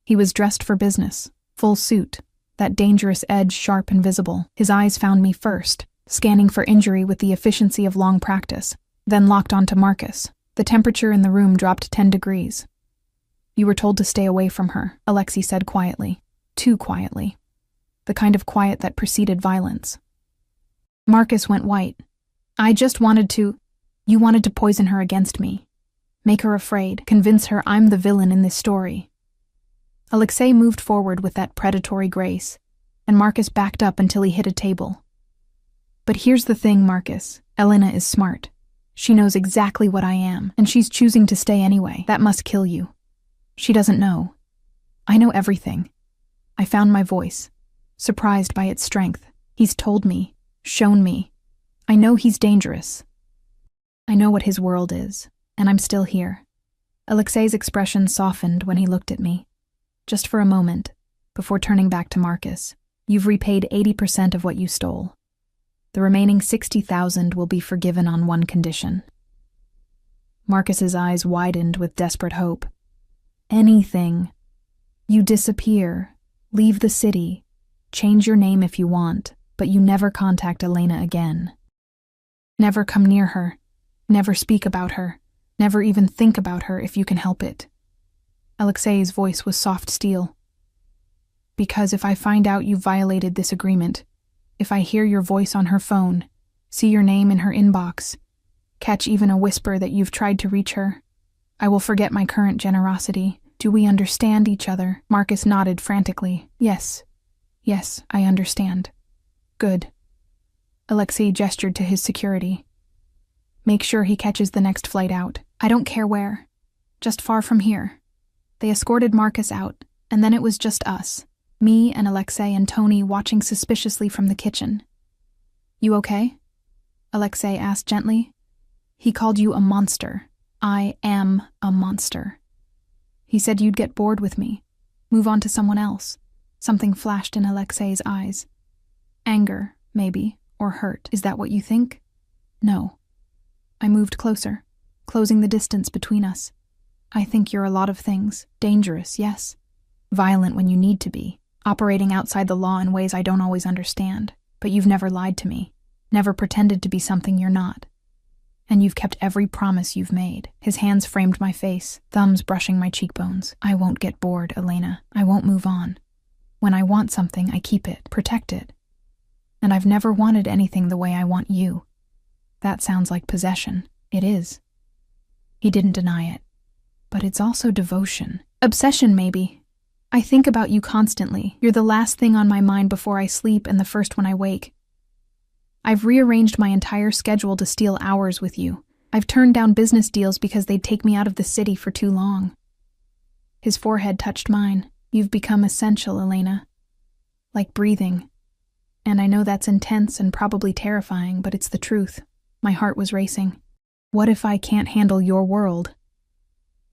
Speaker 1: He was dressed for business, full suit, that dangerous edge sharp and visible. His eyes found me first, scanning for injury with the efficiency of long practice, then locked onto Marcus. The temperature in the room dropped 10 degrees. "You were told to stay away from her," Alexei said quietly. Too quietly. The kind of quiet that preceded violence. Marcus went white. "I just wanted to—" "You wanted to poison her against me. Make her afraid, convince her I'm the villain in this story." Alexei moved forward with that predatory grace, and Marcus backed up until he hit a table. "But here's the thing, Marcus. Elena is smart. She knows exactly what I am, and she's choosing to stay anyway. That must kill you. She doesn't know. I know everything." I found my voice, surprised by its strength. "He's told me, shown me. I know he's dangerous. I know what his world is, and I'm still here." Alexei's expression softened when he looked at me, just for a moment, before turning back to Marcus. "You've repaid 80% of what you stole. The remaining 60,000 will be forgiven on one condition." Marcus's eyes widened with desperate hope. "Anything. You disappear, leave the city, change your name if you want, but you never contact Elena again. Never come near her, never speak about her, never even think about her if you can help it." Alexei's voice was soft steel. "Because if I find out you violated this agreement, if I hear your voice on her phone, see your name in her inbox, catch even a whisper that you've tried to reach her, I will forget my current generosity. Do we understand each other?" Marcus nodded frantically. Yes, I understand." "Good." Alexei gestured to his security. "Make sure he catches the next flight out. I don't care where. Just far from here." They escorted Marcus out, and then it was just us, me and Alexei and Tony watching suspiciously from the kitchen. "You okay?" Alexei asked gently. He called you a monster. I am a monster. He said you'd get bored with me, move on to someone else. Something flashed in Alexei's eyes. Anger, maybe, or hurt. Is that what you think? No. I moved closer, closing the distance between us. I think you're a lot of things. Dangerous, yes. Violent when you need to be. Operating outside the law in ways I don't always understand. But you've never lied to me. Never pretended to be something you're not. And you've kept every promise you've made. His hands framed my face, thumbs brushing my cheekbones. I won't get bored, Elena. I won't move on. When I want something, I keep it, protect it. And I've never wanted anything the way I want you. That sounds like possession. It is. He didn't deny it. But it's also devotion. Obsession, maybe. I think about you constantly. You're the last thing on my mind before I sleep and the first when I wake. I've rearranged my entire schedule to steal hours with you. I've turned down business deals because they'd take me out of the city for too long. His forehead touched mine. You've become essential, Elena. Like breathing. And I know that's intense and probably terrifying, but it's the truth. My heart was racing. What if I can't handle your world?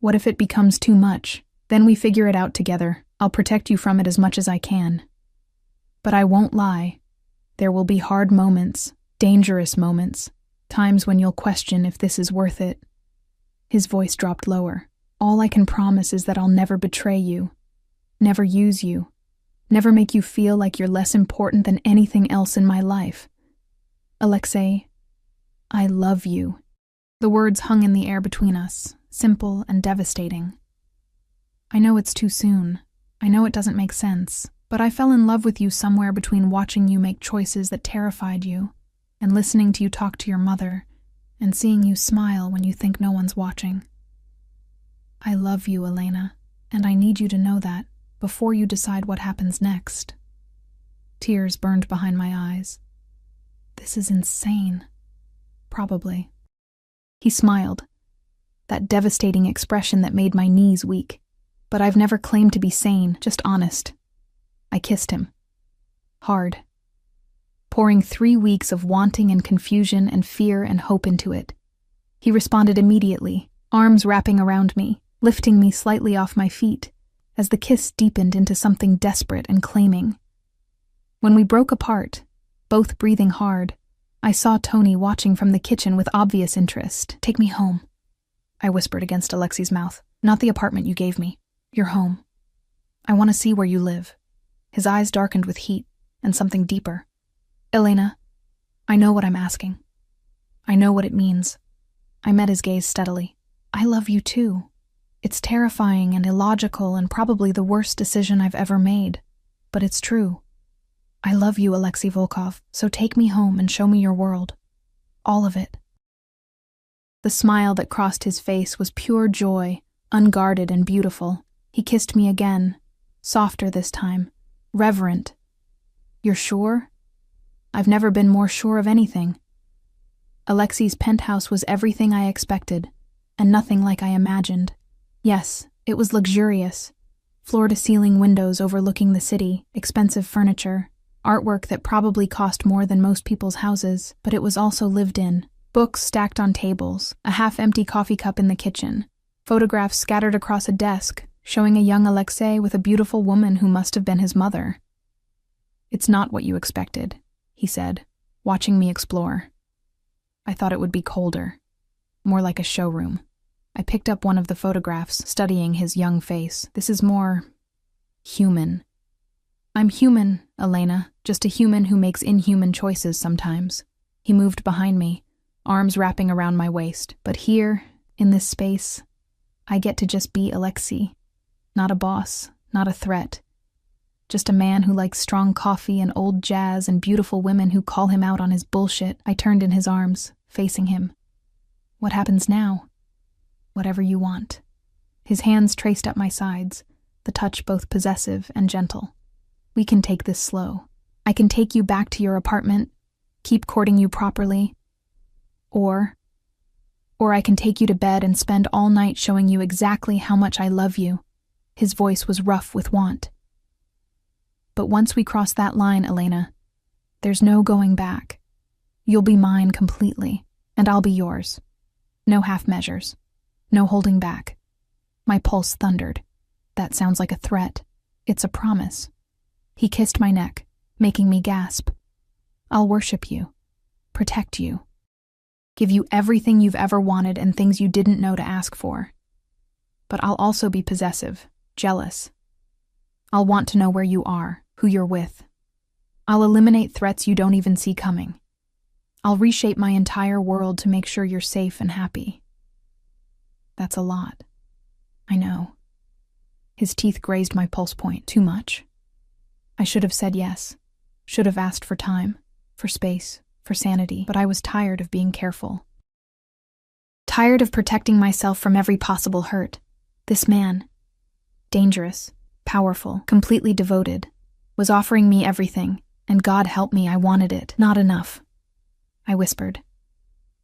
Speaker 1: What if it becomes too much? Then we figure it out together. I'll protect you from it as much as I can. But I won't lie. There will be hard moments, dangerous moments, times when you'll question if this is worth it. His voice dropped lower. All I can promise is that I'll never betray you, never use you, never make you feel like you're less important than anything else in my life. Alexei, I love you. The words hung in the air between us, simple and devastating. I know it's too soon. I know it doesn't make sense. But I fell in love with you somewhere between watching you make choices that terrified you, and listening to you talk to your mother, and seeing you smile when you think no one's watching. I love you, Elena, and I need you to know that before you decide what happens next. Tears burned behind my eyes. This is insane. Probably. He smiled, that devastating expression that made my knees weak. But I've never claimed to be sane, just honest. I kissed him. Hard. Pouring 3 weeks of wanting and confusion and fear and hope into it. He responded immediately, arms wrapping around me, lifting me slightly off my feet, as the kiss deepened into something desperate and claiming. When we broke apart, both breathing hard, I saw Tony watching from the kitchen with obvious interest. Take me home, I whispered against Alexei's mouth. Not the apartment you gave me. Your home. I want to see where you live. His eyes darkened with heat and something deeper. Elena, I know what I'm asking. I know what it means. I met his gaze steadily. I love you too. It's terrifying and illogical and probably the worst decision I've ever made. But it's true. I love you, Alexei Volkov, so take me home and show me your world. All of it. The smile that crossed his face was pure joy, unguarded and beautiful. He kissed me again, softer this time. Reverent. You're sure? I've never been more sure of anything. Alexei's penthouse was everything I expected, and nothing like I imagined. Yes, it was luxurious. Floor-to-ceiling windows overlooking the city, expensive furniture, artwork that probably cost more than most people's houses, but it was also lived in. Books stacked on tables, a half-empty coffee cup in the kitchen, photographs scattered across a desk, showing a young Alexei with a beautiful woman who must have been his mother. It's not what you expected, he said, watching me explore. I thought it would be colder, more like a showroom. I picked up one of the photographs, studying his young face. This is more human. I'm human, Elena, just a human who makes inhuman choices sometimes. He moved behind me, arms wrapping around my waist. But here, in this space, I get to just be Alexei. Not a boss, not a threat. Just a man who likes strong coffee and old jazz and beautiful women who call him out on his bullshit. I turned in his arms, facing him. What happens now? Whatever you want. His hands traced up my sides, the touch both possessive and gentle. We can take this slow. I can take you back to your apartment, keep courting you properly. Or I can take you to bed and spend all night showing you exactly how much I love you. His voice was rough with want. But once we cross that line, Elena, there's no going back. You'll be mine completely, and I'll be yours. No half measures. No holding back. My pulse thundered. That sounds like a threat. It's a promise. He kissed my neck, making me gasp. I'll worship you. Protect you. Give you everything you've ever wanted and things you didn't know to ask for. But I'll also be possessive, jealous. I'll want to know where you are, who you're with. I'll eliminate threats you don't even see coming. I'll reshape my entire world to make sure you're safe and happy. That's a lot. I know. His teeth grazed my pulse point. Too much. I should have said yes. Should have asked for time, for space, for sanity, but I was tired of being careful. Tired of protecting myself from every possible hurt. This man, dangerous, powerful, completely devoted, was offering me everything, and God help me, I wanted it. Not enough. I whispered.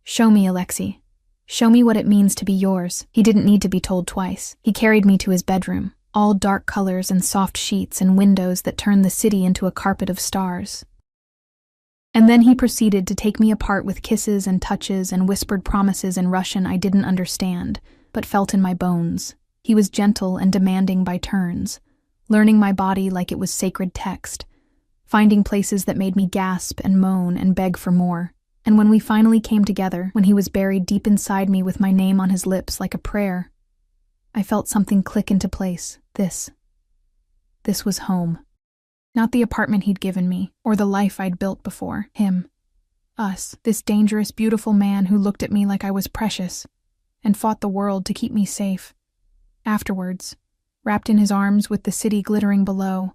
Speaker 1: Show me, Alexei. Show me what it means to be yours. He didn't need to be told twice. He carried me to his bedroom, all dark colors and soft sheets and windows that turned the city into a carpet of stars. And then he proceeded to take me apart with kisses and touches and whispered promises in Russian I didn't understand, but felt in my bones. He was gentle and demanding by turns, learning my body like it was sacred text, finding places that made me gasp and moan and beg for more. And when we finally came together, when he was buried deep inside me with my name on his lips like a prayer, I felt something click into place. This was home. Not the apartment he'd given me, or the life I'd built before. Him. Us. This dangerous, beautiful man who looked at me like I was precious, and fought the world to keep me safe. Afterwards, wrapped in his arms with the city glittering below,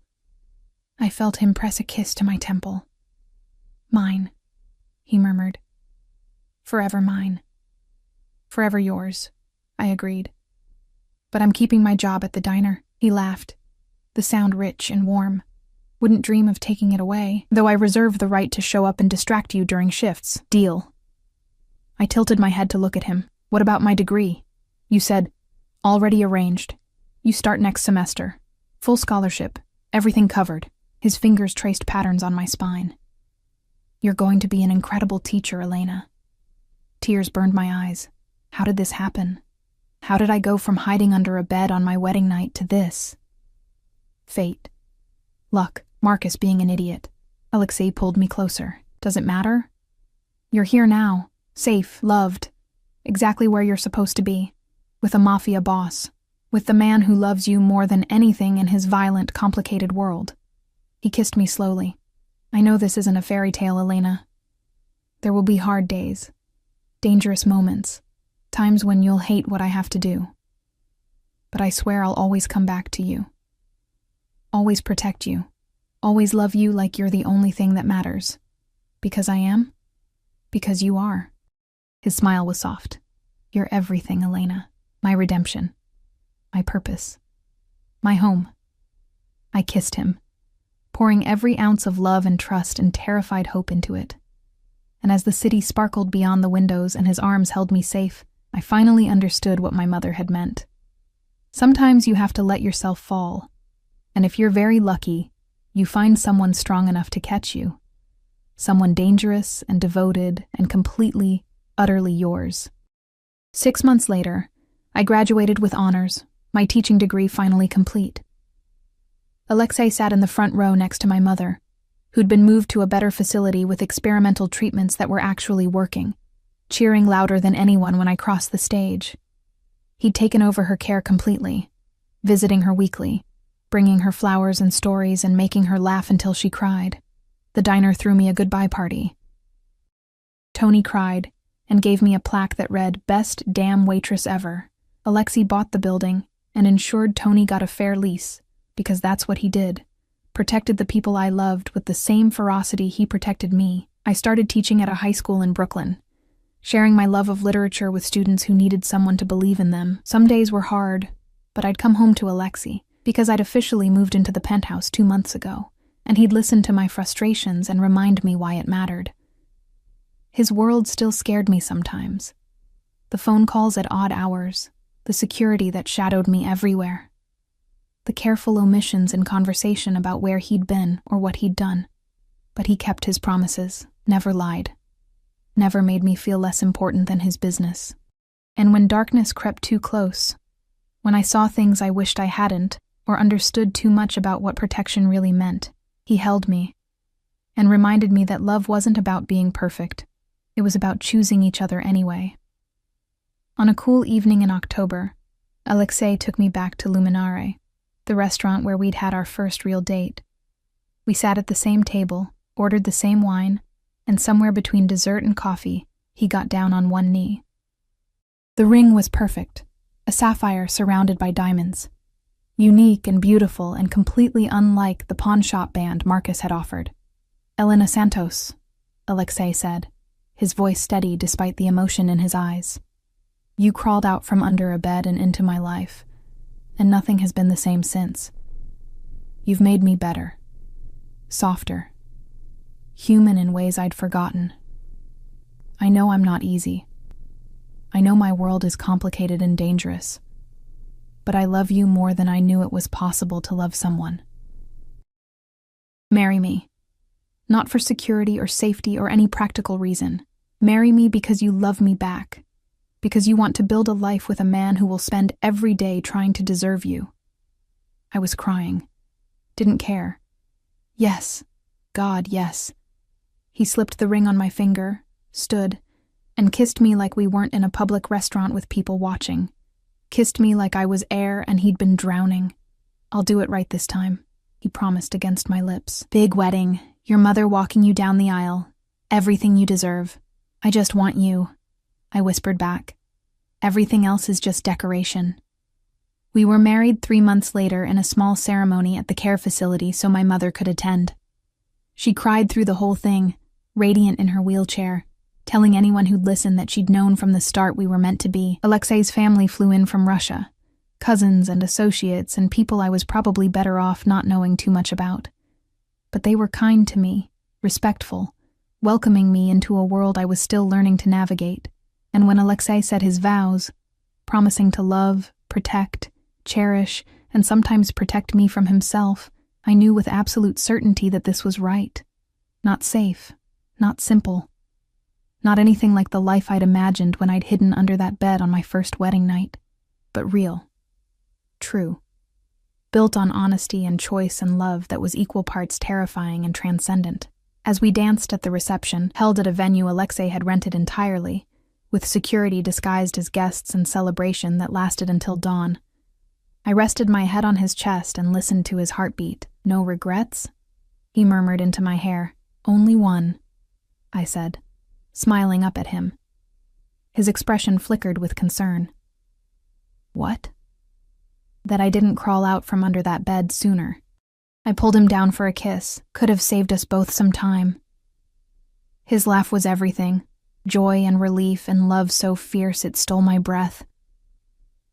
Speaker 1: I felt him press a kiss to my temple. Mine, he murmured. Forever mine. Forever yours, I agreed. But I'm keeping my job at the diner, he laughed, the sound rich and warm. Wouldn't dream of taking it away, though I reserve the right to show up and distract you during shifts. Deal. I tilted my head to look at him. What about my degree? You said, already arranged. You start next semester. Full scholarship. Everything covered. His fingers traced patterns on my spine. You're going to be an incredible teacher, Elena. Tears burned my eyes. How did this happen? How did I go from hiding under a bed on my wedding night to this? Fate. Luck. Marcus being an idiot. Alexei pulled me closer. Does it matter? You're here now. Safe, loved. Exactly where you're supposed to be. With a Mafia boss. With the man who loves you more than anything in his violent, complicated world. He kissed me slowly. I know this isn't a fairy tale, Elena. There will be hard days. Dangerous moments. Times when you'll hate what I have to do. But I swear I'll always come back to you. Always protect you. Always love you like you're the only thing that matters. Because I am? Because you are. His smile was soft. You're everything, Elena. My redemption. My purpose. My home. I kissed him, pouring every ounce of love and trust and terrified hope into it. And as the city sparkled beyond the windows and his arms held me safe, I finally understood what my mother had meant. Sometimes you have to let yourself fall. And if you're very lucky, you find someone strong enough to catch you. Someone dangerous and devoted and completely, utterly yours. 6 months later, I graduated with honors, my teaching degree finally complete. Alexei sat in the front row next to my mother, who'd been moved to a better facility with experimental treatments that were actually working, cheering louder than anyone when I crossed the stage. He'd taken over her care completely, visiting her weekly, bringing her flowers and stories and making her laugh until she cried. The diner threw me a goodbye party. Tony cried and gave me a plaque that read, "Best damn waitress ever." Alexei bought the building and ensured Tony got a fair lease, because that's what he did. Protected the people I loved with the same ferocity he protected me. I started teaching at a high school in Brooklyn, sharing my love of literature with students who needed someone to believe in them. Some days were hard, but I'd come home to Alexei, because I'd officially moved into the penthouse 2 months ago, and he'd listen to my frustrations and remind me why it mattered. His world still scared me sometimes. The phone calls at odd hours, the security that shadowed me everywhere, the careful omissions in conversation about where he'd been or what he'd done. But he kept his promises, never lied. never made me feel less important than his business. And when darkness crept too close, when I saw things I wished I hadn't, or understood too much about what protection really meant, he held me and reminded me that love wasn't about being perfect. It was about choosing each other anyway. On a cool evening in October, Alexei took me back to Luminare, the restaurant where we'd had our first real date. We sat at the same table, ordered the same wine, and somewhere between dessert and coffee, he got down on one knee. The ring was perfect, a sapphire surrounded by diamonds. Unique and beautiful and completely unlike the pawnshop band Marcus had offered. "Elena Santos," Alexei said, his voice steady despite the emotion in his eyes. "You crawled out from under a bed and into my life, and nothing has been the same since. You've made me better, softer, human in ways I'd forgotten. I know I'm not easy. I know my world is complicated and dangerous, but I love you more than I knew it was possible to love someone. Marry me. Not for security or safety or any practical reason. Marry me because you love me back, because you want to build a life with a man who will spend every day trying to deserve you." I was crying. Didn't care. Yes. God, yes. He slipped the ring on my finger, stood, and kissed me like we weren't in a public restaurant with people watching. Kissed me like I was air and he'd been drowning. "I'll do it right this time," he promised against my lips. "Big wedding, your mother walking you down the aisle, everything you deserve. I just want you," I whispered back. "Everything else is just decoration." We were married 3 months later in a small ceremony at the care facility so my mother could attend. She cried through the whole thing, radiant in her wheelchair, telling anyone who'd listen that she'd known from the start we were meant to be. Alexei's family flew in from Russia, cousins and associates and people I was probably better off not knowing too much about. But they were kind to me, respectful, welcoming me into a world I was still learning to navigate. And when Alexei said his vows, promising to love, protect, cherish, and sometimes protect me from himself, I knew with absolute certainty that this was right. Not safe, not simple. Not anything like the life I'd imagined when I'd hidden under that bed on my first wedding night, but real. True. Built on honesty and choice and love that was equal parts terrifying and transcendent. As we danced at the reception, held at a venue Alexei had rented entirely, with security disguised as guests and celebration that lasted until dawn, I rested my head on his chest and listened to his heartbeat. "No regrets?" he murmured into my hair. "Only one," I said, smiling up at him. His expression flickered with concern. "What?" "That I didn't crawl out from under that bed sooner." I pulled him down for a kiss. Could have saved us both some time. His laugh was everything, joy and relief and love so fierce it stole my breath.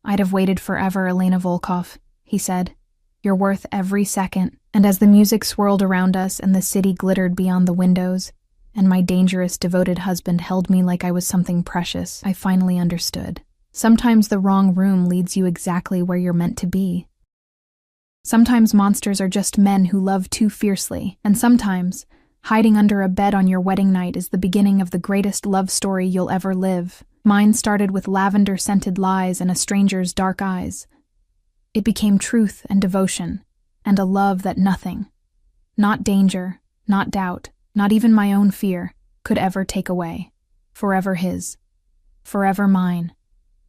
Speaker 1: "I'd have waited forever, Elena Volkov," he said. "You're worth every second." And as the music swirled around us and the city glittered beyond the windows, and my dangerous, devoted husband held me like I was something precious, I finally understood. Sometimes the wrong room leads you exactly where you're meant to be. Sometimes monsters are just men who love too fiercely, and sometimes hiding under a bed on your wedding night is the beginning of the greatest love story you'll ever live. Mine started with lavender-scented lies and a stranger's dark eyes. It became truth and devotion, and a love that nothing, not danger, not doubt, not even my own fear, could ever take away. Forever his. Forever mine.